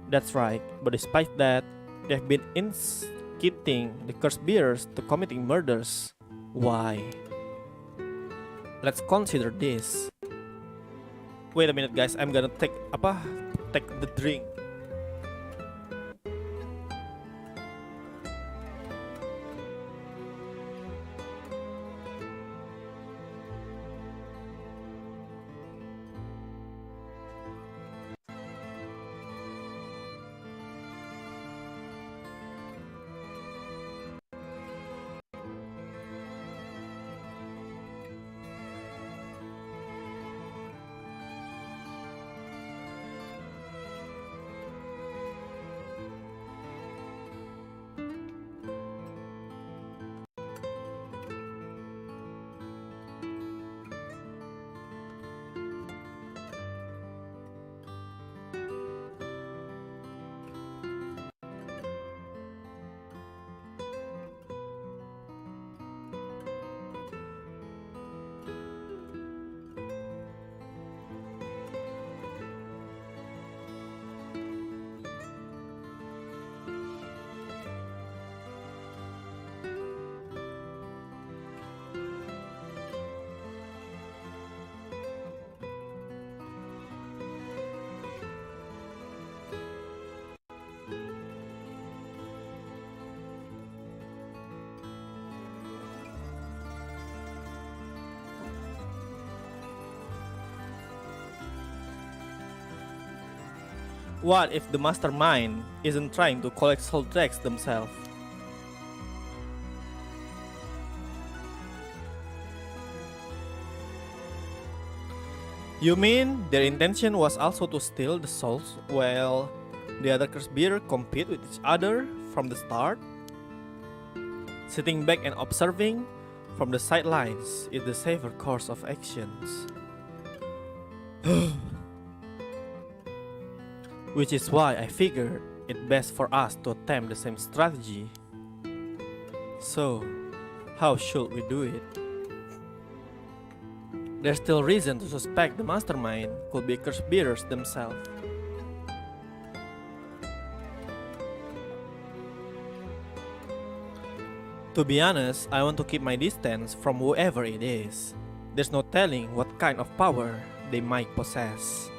That's right, but despite that, they've been inciting the cursed bearers to committing murders. Why? Let's consider this. Wait a minute guys, I'm gonna take the drink. What if the mastermind isn't trying to collect soul dregs themselves? You mean their intention was also to steal the souls while the other curse bearer compete with each other from the start? Sitting back and observing from the sidelines is the safer course of actions. Which is why I figured it best for us to attempt the same strategy. So, how should we do it? There's still reason to suspect the mastermind could be curse bearers themselves. To be honest, I want to keep my distance from whoever it is. There's no telling what kind of power they might possess.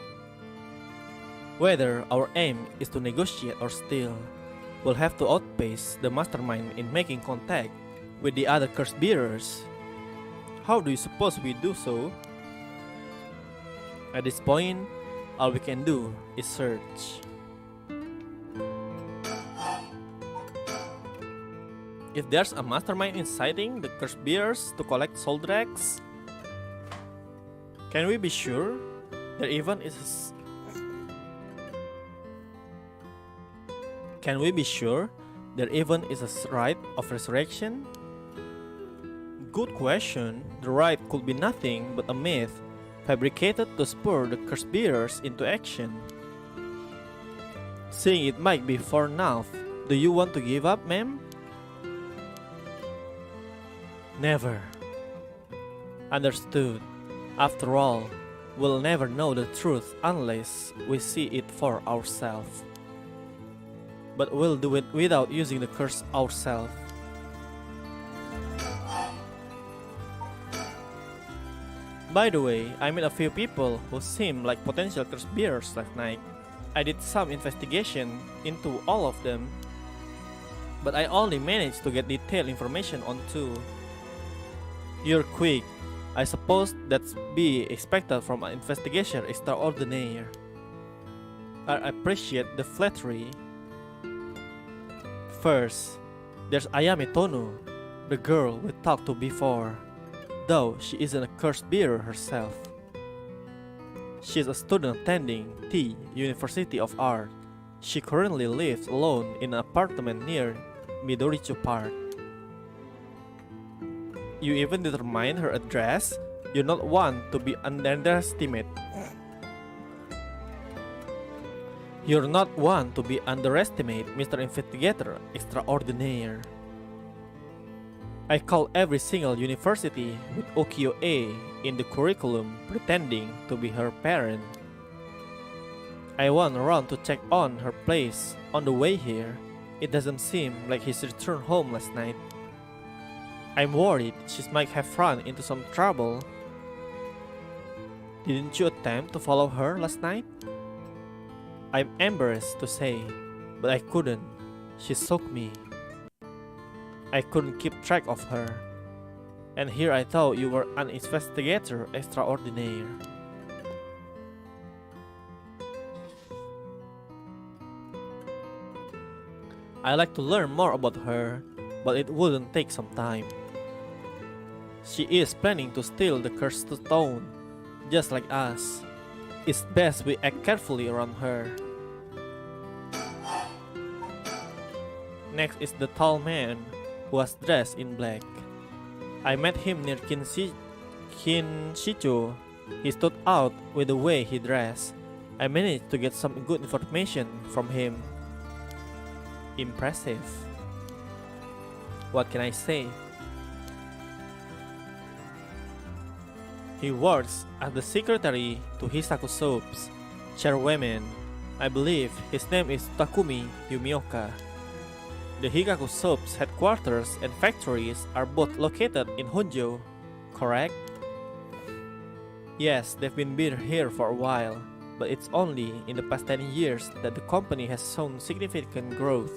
Whether our aim is to negotiate or steal, we'll have to outpace the mastermind in making contact with the other curse bearers. How do you suppose we do so? At this point, all we can do is search. If there's a mastermind inciting the curse bearers to collect soul drags, can we be sure there even is a rite of resurrection? Good question. The rite could be nothing but a myth fabricated to spur the curse bearers into action. Seeing it might be for enough, do you want to give up, ma'am? Never. Understood. After all, we'll never know the truth unless we see it for ourselves. But we'll do it without using the curse ourselves. By the way, I met a few people who seemed like potential curse bearers last night. I did some investigation into all of them, but I only managed to get detailed information on 2. You're quick. I suppose that's be expected from an investigation extraordinaire. I appreciate the flattery. First, there's Ayame Tonu, the girl we talked to before, though she isn't a curse bearer herself. She's a student attending the University of Art. She currently lives alone in an apartment near Midoricho Park. You even determined her address? You're not one to be underestimated. You're not one to be underestimated, Mr. Investigator Extraordinaire. I call every single university with Okyo A in the curriculum pretending to be her parent. I went around to check on her place on the way here. It doesn't seem like he's returned home last night. I'm worried she might have run into some trouble. Didn't you attempt to follow her last night? I'm embarrassed to say, but I couldn't. She soaked me. I couldn't keep track of her. And here I thought you were an investigator extraordinaire. I'd like to learn more about her, but it wouldn't take some time. She is planning to steal the cursed stone, just like us. It's best we act carefully around her. Next is the tall man who was dressed in black. I met him near Kinshicho. He stood out with the way he dressed. I managed to get some good information from him. Impressive. What can I say? He works as the secretary to Hisaku Soap's chairwoman. I believe his name is Takumi Yumioka. The Hikaku Soap's headquarters and factories are both located in Honjo, correct? Yes, they've been here for a while, but it's only in the past 10 years that the company has shown significant growth.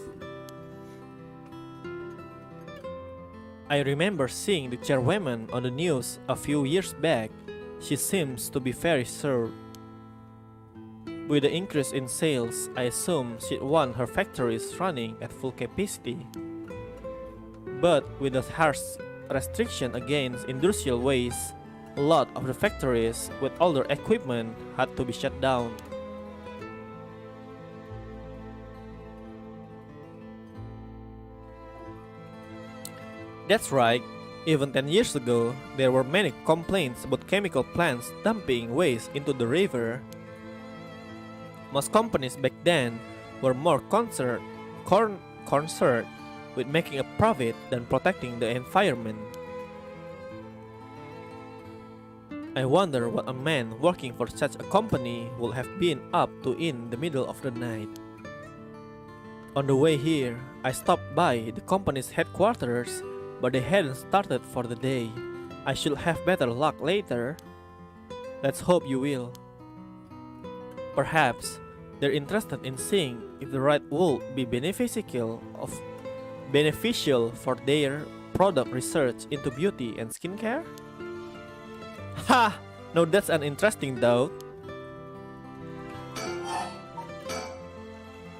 I remember seeing the chairwoman on the news a few years back. She seems to be very served. With the increase in sales, I assume she'd want her factories running at full capacity. But with the harsh restriction against industrial waste, A lot of the factories with older equipment had to be shut down. That's right, even 10 years ago, there were many complaints about chemical plants dumping waste into the river. Most companies back then were more concerned with making a profit than protecting the environment. I wonder what a man working for such a company would have been up to in the middle of the night. On the way here, I stopped by the company's headquarters, but they hadn't started for the day. I should have better luck later. Let's hope you will. Perhaps they're interested in seeing if the ride will be beneficial for their product research into beauty and skincare? Ha! Now that's an interesting doubt.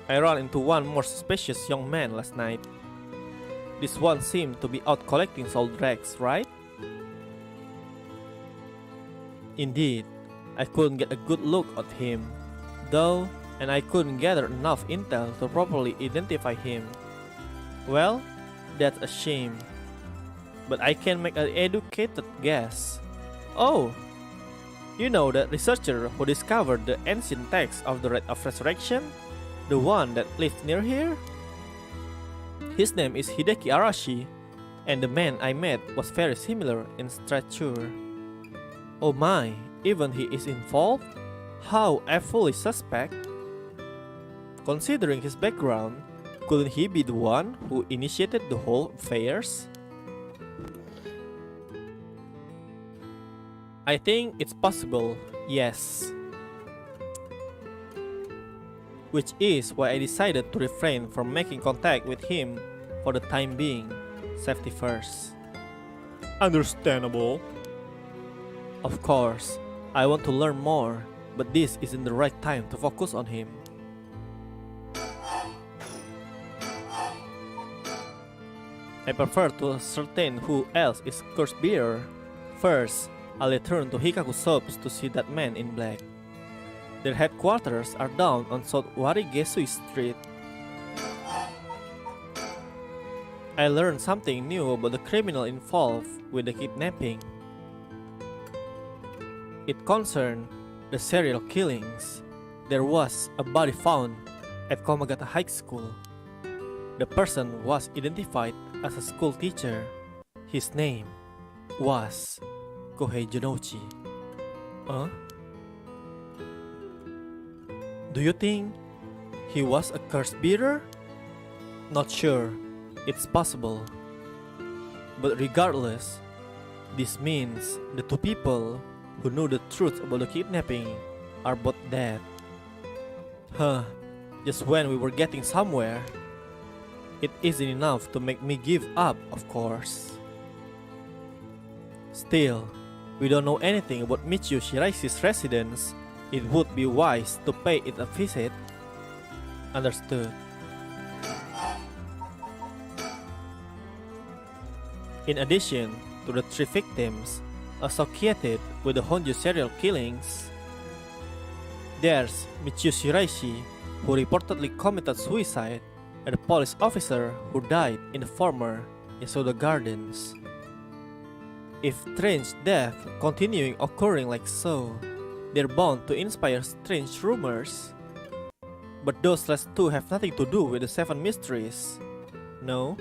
I ran into one more suspicious young man last night. This one seemed to be out collecting soul drags, right? Indeed, I couldn't get a good look at him, though, and I couldn't gather enough intel to properly identify him. Well, that's a shame. But I can make an educated guess. Oh! You know that researcher who discovered the ancient text of the Rite of Resurrection? The one that lived near here? His name is Hideki Arashi, and the man I met was very similar in stature. Oh my, even he is involved? How I fully suspect? Considering his background, couldn't he be the one who initiated the whole affairs? I think it's possible, yes. Which is why I decided to refrain from making contact with him for the time being. Safety first. Understandable. Of course, I want to learn more, but this isn't the right time to focus on him. I prefer to ascertain who else is curse bearer. First, I'll return to Hikaku Shops to see that man in black. Their headquarters are down on South Warigesui Street. I learned something new about the criminal involved with the kidnapping. It concerned the serial killings. There was a body found at Komagata High School. The person was identified as a school teacher. His name was Kohei Jonouchi. Huh? Do you think he was a curse bearer? Not sure. It's possible. But regardless, this means the two people who knew the truth about the kidnapping are both dead. Huh, just when we were getting somewhere. It isn't enough to make me give up, of course. Still, we don't know anything about Michiyo Shiraishi's residence. It would be wise to pay it a visit. Understood. In addition to the 3 victims associated with the Honjo serial killings, there's Michiyo Shiraishi, who reportedly committed suicide, and a police officer who died in the former Yasuda Gardens. If strange deaths continuing occurring like so, they're bound to inspire strange rumors. But those last two have nothing to do with the 7 mysteries. No?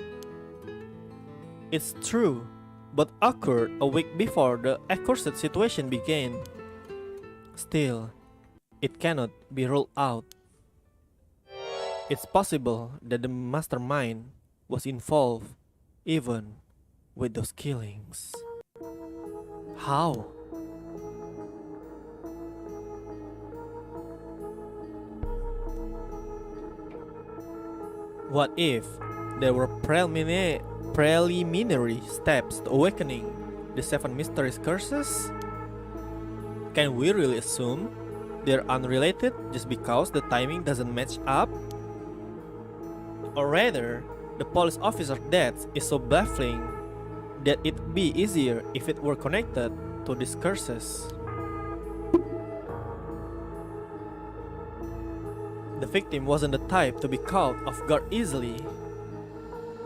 It's true, but occurred a week before the accursed situation began. Still, it cannot be ruled out. It's possible that the mastermind was involved even with those killings. How? What if there were preliminary steps to awakening the 7 mysterious curses? Can we really assume they're unrelated just because the timing doesn't match up? Or rather, the police officer's death is so baffling that it'd be easier if it were connected to to these curses. The victim wasn't the type to be caught off guard easily.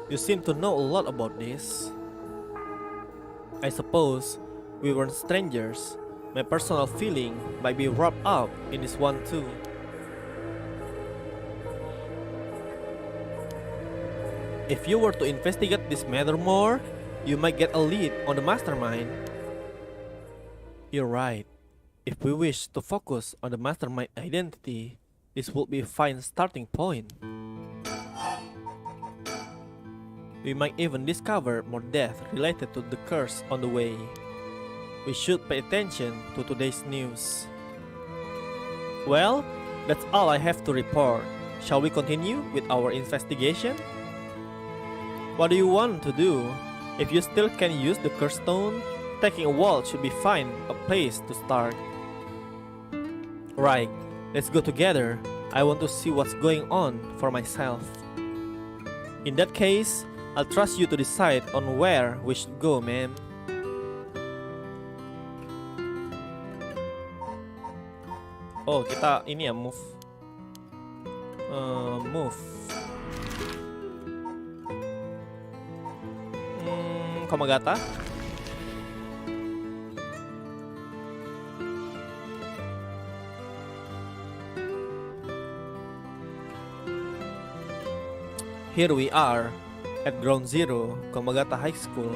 You seem to know a lot about this. I suppose we weren't strangers. My personal feeling might be wrapped up in this one too. If you were to investigate this matter more, you might get a lead on the mastermind. You're right. If we wish to focus on the mastermind identity, this would be a fine starting point. We might even discover more death related to the curse on the way. We should pay attention to today's news. Well, that's all I have to report. Shall we continue with our investigation? What do you want to do? If you still can use the curse stone, taking a vault should be fine, a place to start. Right, let's go together. I want to see what's going on for myself. In that case, I'll trust you to decide on where we should go, ma'am. Oh, kita ini ya move. Move. Komagata. Here we are at Ground Zero, Komagata High School.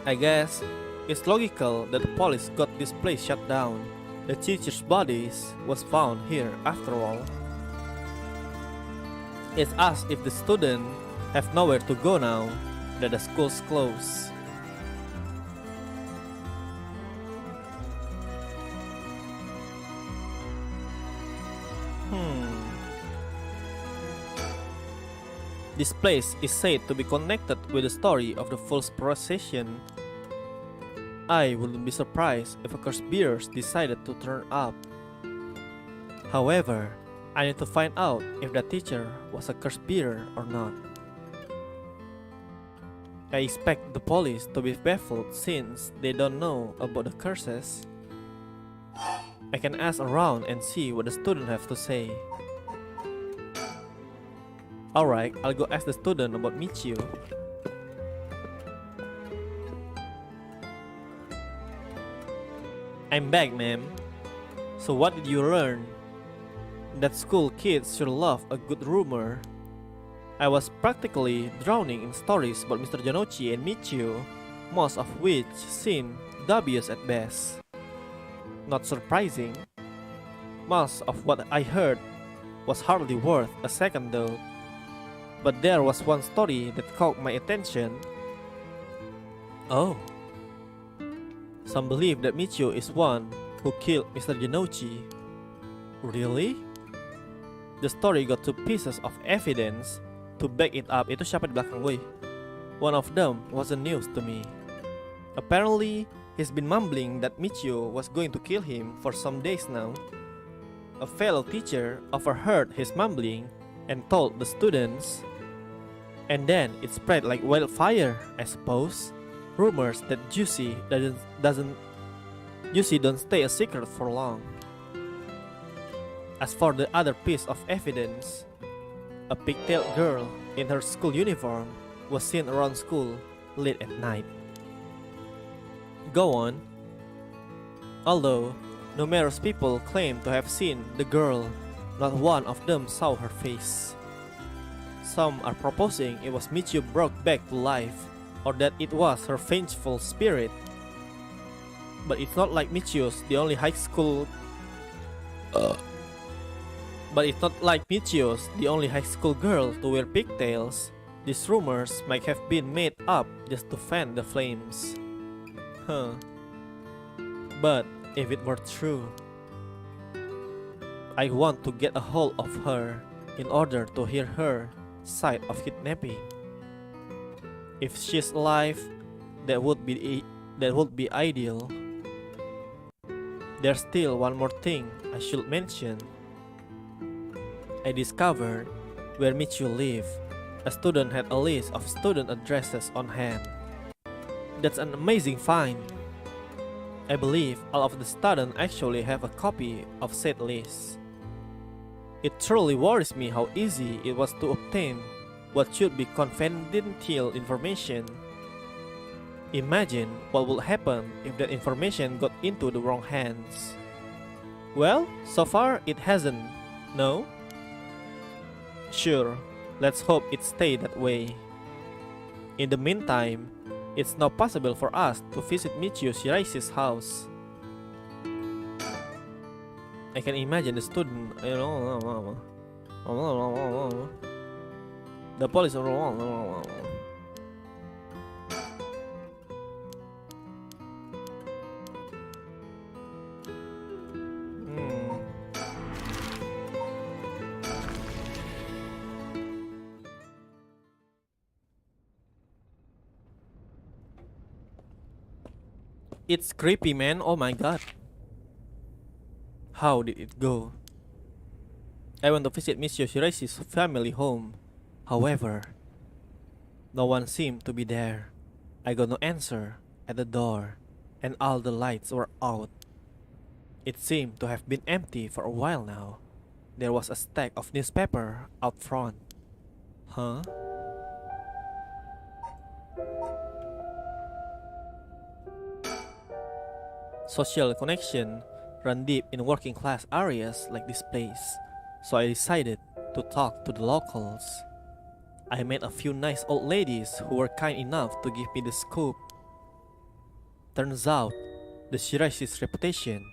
I guess it's logical that the police got this place shut down. The teacher's bodies was found here after all. It's as if the students have nowhere to go now that the school's closed. This place is said to be connected with the story of the false procession. I wouldn't be surprised if a cursed bearers decided to turn up. However, I need to find out if the teacher was a cursed bearer or not. I expect the police to be baffled since they don't know about the curses. I can ask around and see what the students have to say. Alright, I'll go ask the student about Michio. I'm back, ma'am. So what did you learn? That school kids sure love a good rumor. I was practically drowning in stories about Mr. Janochi and Michio, most of which seemed dubious at best. Not surprising. Most of what I heard was hardly worth a second though. But there was one story that caught my attention. Oh. Some believe that Michio is one who killed Mr. Janochi. Really? The story got two pieces of evidence to back it up. Itu siapa di belakang gue? One of them wasn't news to me. Apparently, he's been mumbling that Michio was going to kill him for some days now. A fellow teacher overheard his mumbling and told the students. And then it spread like wildfire, I suppose. Rumors that Juicy don't stay a secret for long. As for the other piece of evidence, a pigtailed girl in her school uniform was seen around school late at night. Go on. Although numerous people claim to have seen the girl, not one of them saw her face. Some are proposing it was Michio brought back to life, or that it was her vengeful spirit. But it's not like Michio's the only high school girl to wear pigtails. These rumors might have been made up just to fan the flames. But if it were true, I want to get a hold of her in order to hear her side of kidnapping. If she's alive, that would be ideal. There's still one more thing I should mention. I discovered where Michio lived. A student had a list of student addresses on hand. That's an amazing find. I believe all of the students actually have a copy of said list. It truly worries me how easy it was to obtain what should be confidential information. Imagine what would happen if that information got into the wrong hands. Well, so far it hasn't, no? Sure, let's hope it stays that way. In the meantime, it's now possible for us to visit Michio Shirai's house. I can imagine the student, the police. It's creepy, man. Oh my god. How did it go? I went to visit Miss Yoshirai's family home. However, no one seemed to be there. I got no answer at the door, and all the lights were out. It seemed to have been empty for a while now. There was a stack of newspaper out front. Huh? Social connection run deep in working class areas like this place, so I decided to talk to the locals. I met a few nice old ladies who were kind enough to give me the scoop. Turns out, the Shirai's reputation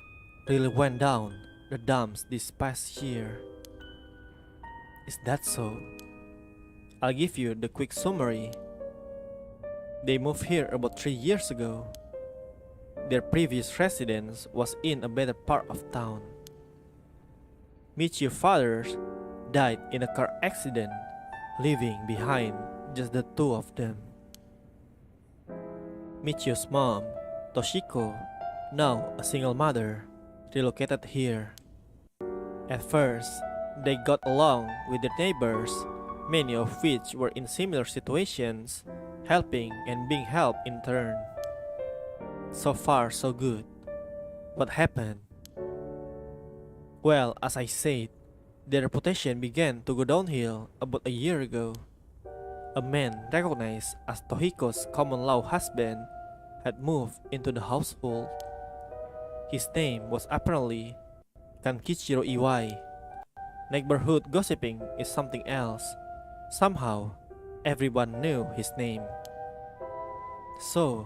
really went down the dumps this past year. Is that so? I'll give you the quick summary. They moved here about 3 years ago. Their previous residence was in a better part of town. Michio's father died in a car accident, leaving behind just the two of them. Michio's mom, Toshiko, now a single mother, relocated here. At first, they got along with their neighbors, many of which were in similar situations, helping and being helped in turn. So far, so good. What happened? Well, as I said, their reputation began to go downhill about a year ago. A man recognized as Tohiko's common-law husband had moved into the household. His name was apparently Kankichiro Iwai. Neighborhood gossiping is something else. Somehow, everyone knew his name. So,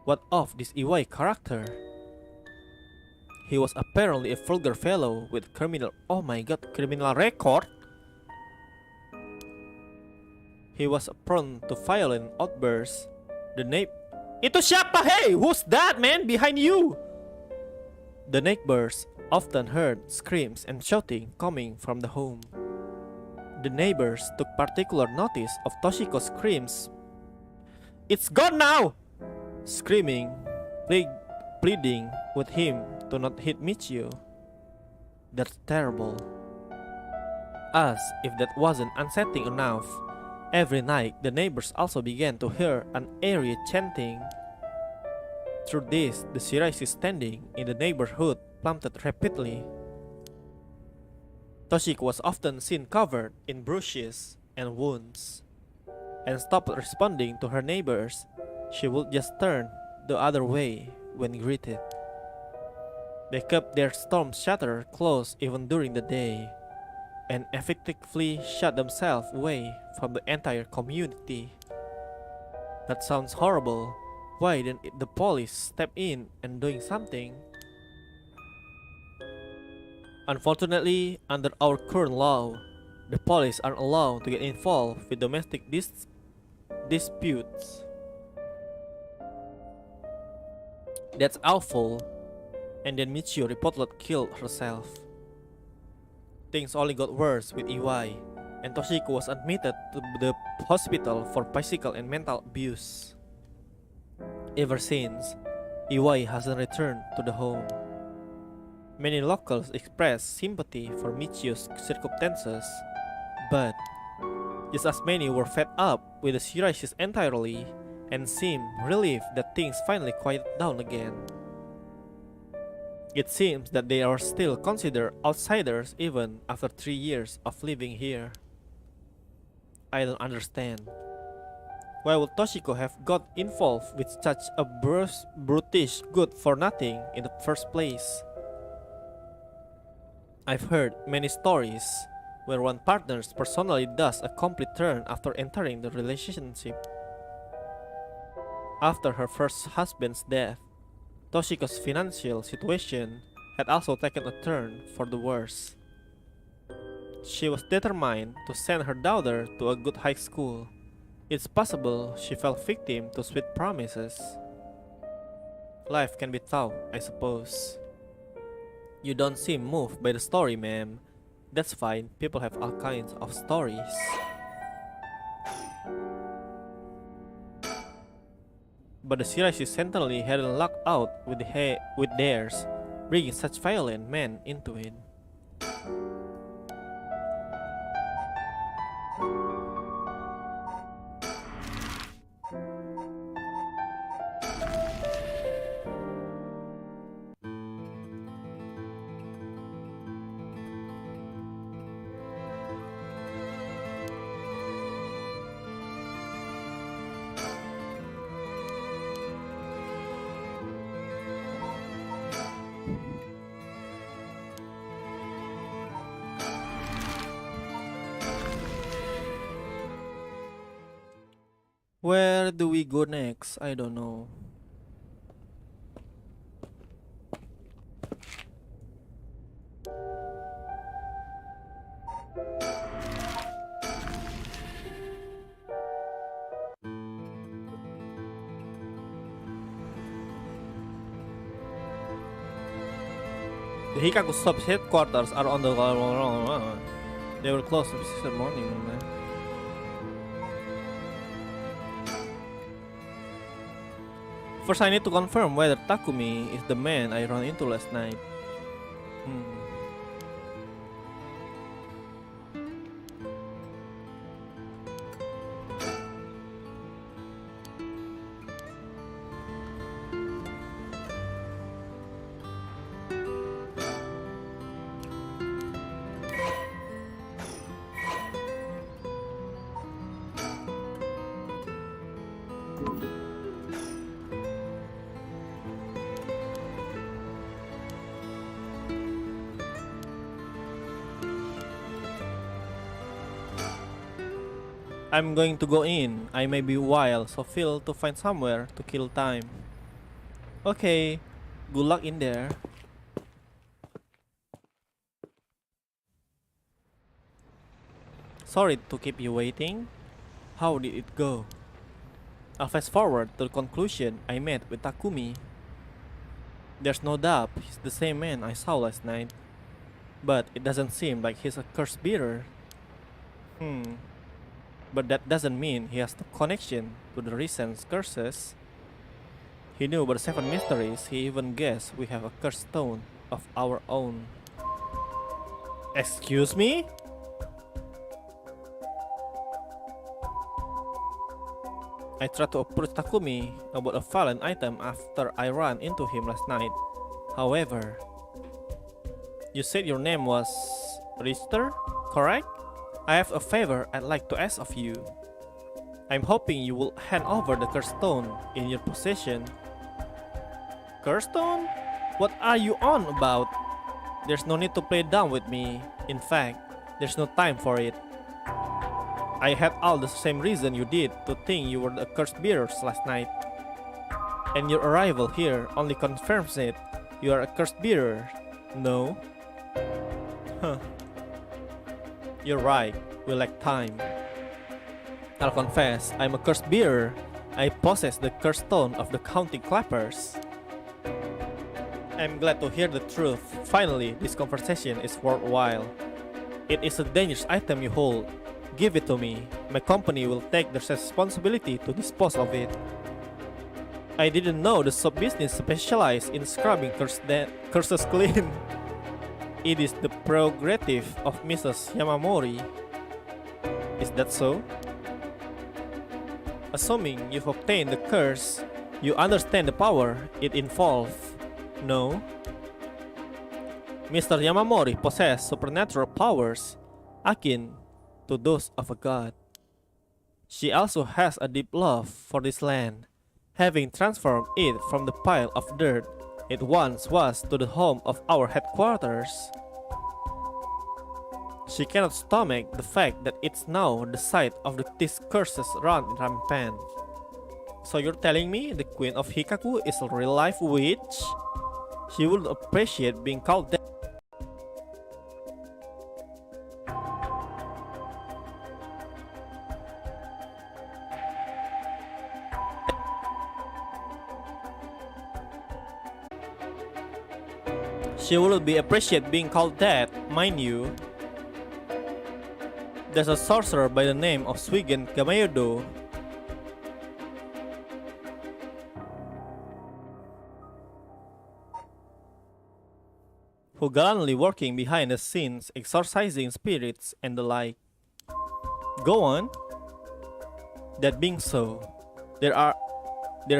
what of this Iwai character? He was apparently a vulgar fellow with criminal record. He was prone to violent outbursts. Itu siapa? Hey, who's that man behind you? The neighbors often heard screams and shouting coming from the home. The neighbors took particular notice of Toshiko's screams. It's gone now! Screaming, pleading with him to not hit Michio. That's terrible. As if that wasn't unsettling enough, every night the neighbors also began to hear an eerie chanting. Through this, the Shirai's standing in the neighborhood plummeted rapidly. Toshiko was often seen covered in bruises and wounds, and stopped responding to her neighbors. She would just turn the other way when greeted. They kept their storm shutter closed even during the day, and effectively shut themselves away from the entire community. That sounds horrible. Why didn't the police step in and doing something? Unfortunately, under our current law, the police aren't allowed to get involved with domestic disputes. That's awful. And then Michio reportedly killed herself. Things only got worse with Iwai, and Toshiko was admitted to the hospital for physical and mental abuse. Ever since, Iwai hasn't returned to the home. Many locals expressed sympathy for Michio's circumstances, but just as many were fed up with the Shirai's entirely and seemed relieved that things finally quieted down again. It seems that they are still considered outsiders even after 3 years of living here. I don't understand. Why would Toshiko have got involved with such a brutish good-for-nothing in the first place? I've heard many stories where one partner personally does a complete turn after entering the relationship. After her first husband's death, Toshiko's financial situation had also taken a turn for the worse. She was determined to send her daughter to a good high school. It's possible she fell victim to sweet promises. Life can be tough, I suppose. You don't seem moved by the story, ma'am. That's fine, people have all kinds of stories. But the Shirashi certainly hadn't lucked out with theirs, bringing such violent men into it. Where do we go next? I don't know. The Hikaku Shop's headquarters are on the... They were closed this morning, man. First, I need to confirm whether Takumi is the man I ran into last night. I'm going to go in. I may be wild, so feel to find somewhere to kill time. Okay, good luck in there. Sorry to keep you waiting. How did it go? I'll fast forward to the conclusion I met with Takumi. There's no doubt he's the same man I saw last night. But it doesn't seem like he's a curse bearer. But that doesn't mean he has no connection to the recent curses. He knew about the 7 mysteries. He even guessed we have a curse stone of our own. Excuse me? I tried to approach Takumi about a fallen item after I ran into him last night. However, you said your name was Richter, correct? I have a favor I'd like to ask of you. I'm hoping you will hand over the curse stone in your possession. Curse stone? What are you on about? There's no need to play dumb with me. In fact, there's no time for it. I had all the same reason you did to think you were the curse bearers last night. And your arrival here only confirms it. You are a curse bearer, no? Huh. You're right, we lack time. I'll confess, I'm a curse bearer. I possess the curse stone of the counting clappers. I'm glad to hear the truth. Finally, this conversation is worthwhile. It is a dangerous item you hold. Give it to me. My company will take the responsibility to dispose of it. I didn't know the shop business specialized in scrubbing curses clean. It is the prerogative of Mrs. Yamamori. Is that so? Assuming you've obtained the curse, you understand the power it involves, no? Mr. Yamamori possessed supernatural powers akin to those of a god. She also has a deep love for this land, having transformed it from the pile of dirt it once was to the home of our headquarters. She cannot stomach the fact that it's now the site of these curses run rampant. So you're telling me the Queen of Hikaku is a real-life witch? She would appreciate being called that. She would be appreciate being called that, mind you. There's a sorcerer by the name of Swigen Gamayudo who gallantly working behind the scenes exorcising spirits and the like. Go on. That being so, there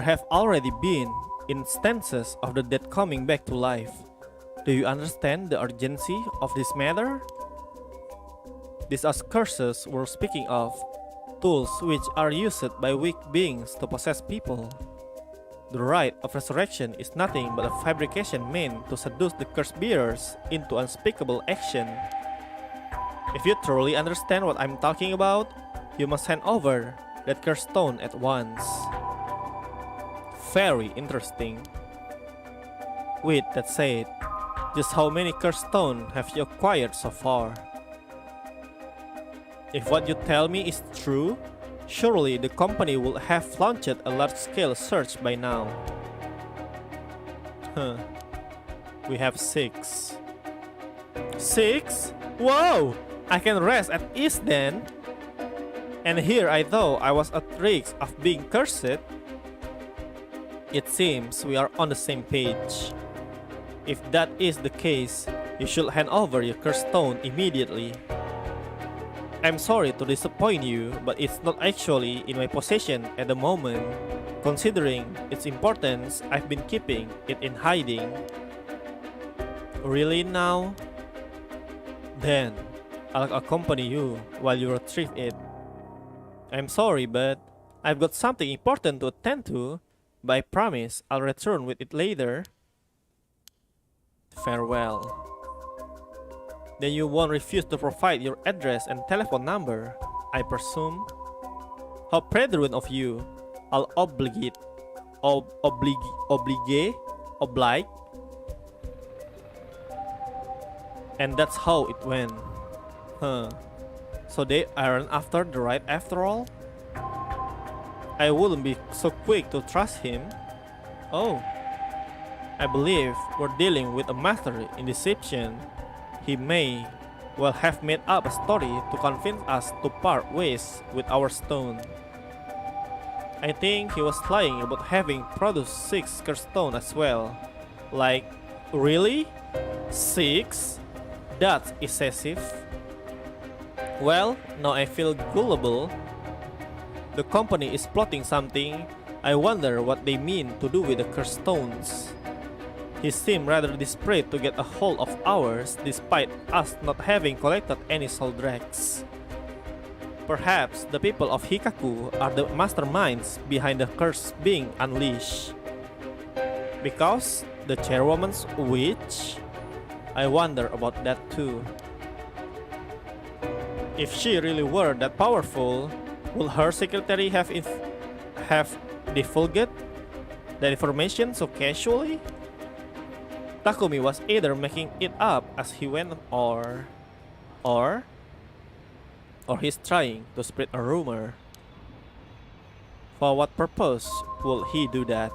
have already been instances of the dead coming back to life. Do you understand the urgency of this matter? These are curses we're speaking of, tools which are used by weak beings to possess people. The rite of resurrection is nothing but a fabrication meant to seduce the curse bearers into unspeakable action. If you truly understand what I'm talking about, you must hand over that curse stone at once. Very interesting. With that said, just how many curse stones have you acquired so far? If what you tell me is true, surely the company would have launched a large-scale search by now. We have 6. 6? Whoa! I can rest at ease then. And here I thought I was at risk of being cursed. It seems we are on the same page. If that is the case, you should hand over your curse stone immediately. I'm sorry to disappoint you, but it's not actually in my possession at the moment. Considering its importance, I've been keeping it in hiding. Really now? Then, I'll accompany you while you retrieve it. I'm sorry, but I've got something important to attend to, but I promise I'll return with it later. Farewell. Then you won't refuse to provide your address and telephone number, I presume? How brethren of you. I'll oblige. And that's how it went. So they aren't after the right after all? I wouldn't be so quick to trust him. Oh. I believe we're dealing with a master in deception. He may well have made up a story to convince us to part ways with our stone. I think he was lying about having produced 6 curse stones as well. Like, really? 6? That's excessive. Well, now I feel gullible. The company is plotting something. I wonder what they mean to do with the curse stones. He seemed rather desperate to get a hold of ours despite us not having collected any soul dregs. Perhaps the people of Hikaku are the masterminds behind the curse being unleashed. Because the chairwoman's witch? I wonder about that too. If she really were that powerful, would her secretary have divulged that information so casually? Takumi was either making it up as he went or he's trying to spread a rumor. For what purpose would he do that?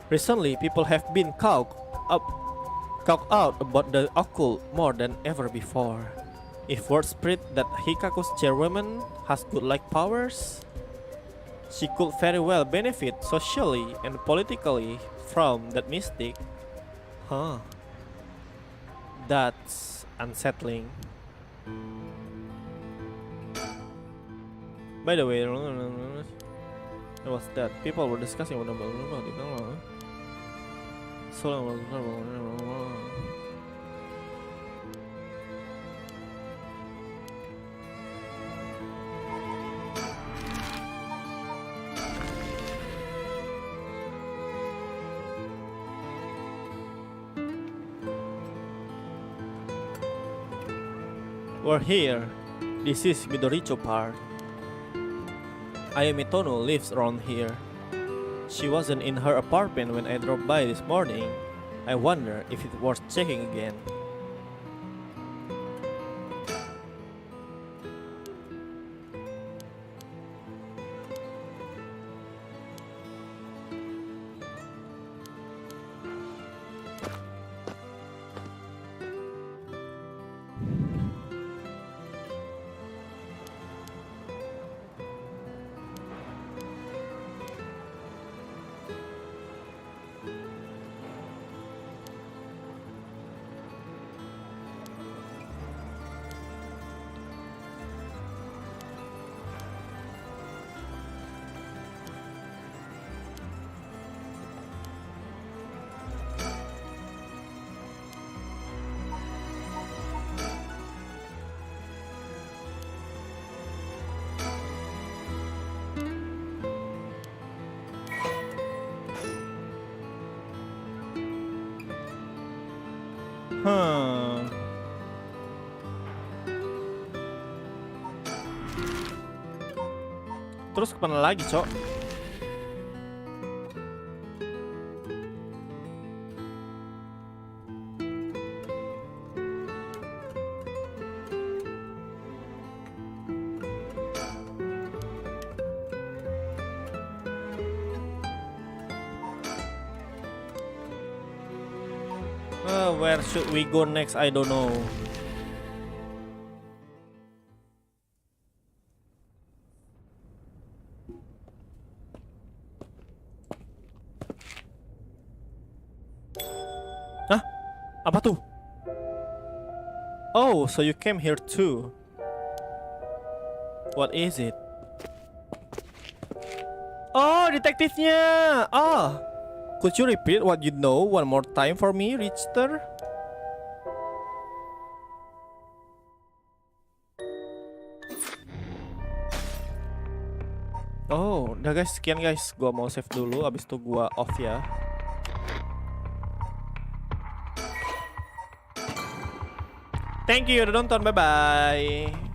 Recently, people have been caught out about the occult more than ever before. If word spread that Hikaku's chairwoman has godlike powers, she could very well benefit socially and politically from that mystic. That's unsettling. By the way, what's that? People were discussing about We're here. This is Midoricho Park. Ayumi Tono lives around here. She wasn't in her apartment when I dropped by this morning. I wonder if it's worth checking again. Terus kemana lagi, Cok? Where should we go next? I don't know. Hah? Apa tuh? Oh, so you came here too. What is it? Oh, detektifnya. Ah. Could you repeat what you know one more time for me, Richter? Oh, udah guys, sekian guys. Gua mau save dulu, abis itu gua off ya. Thank you udah nonton, bye-bye.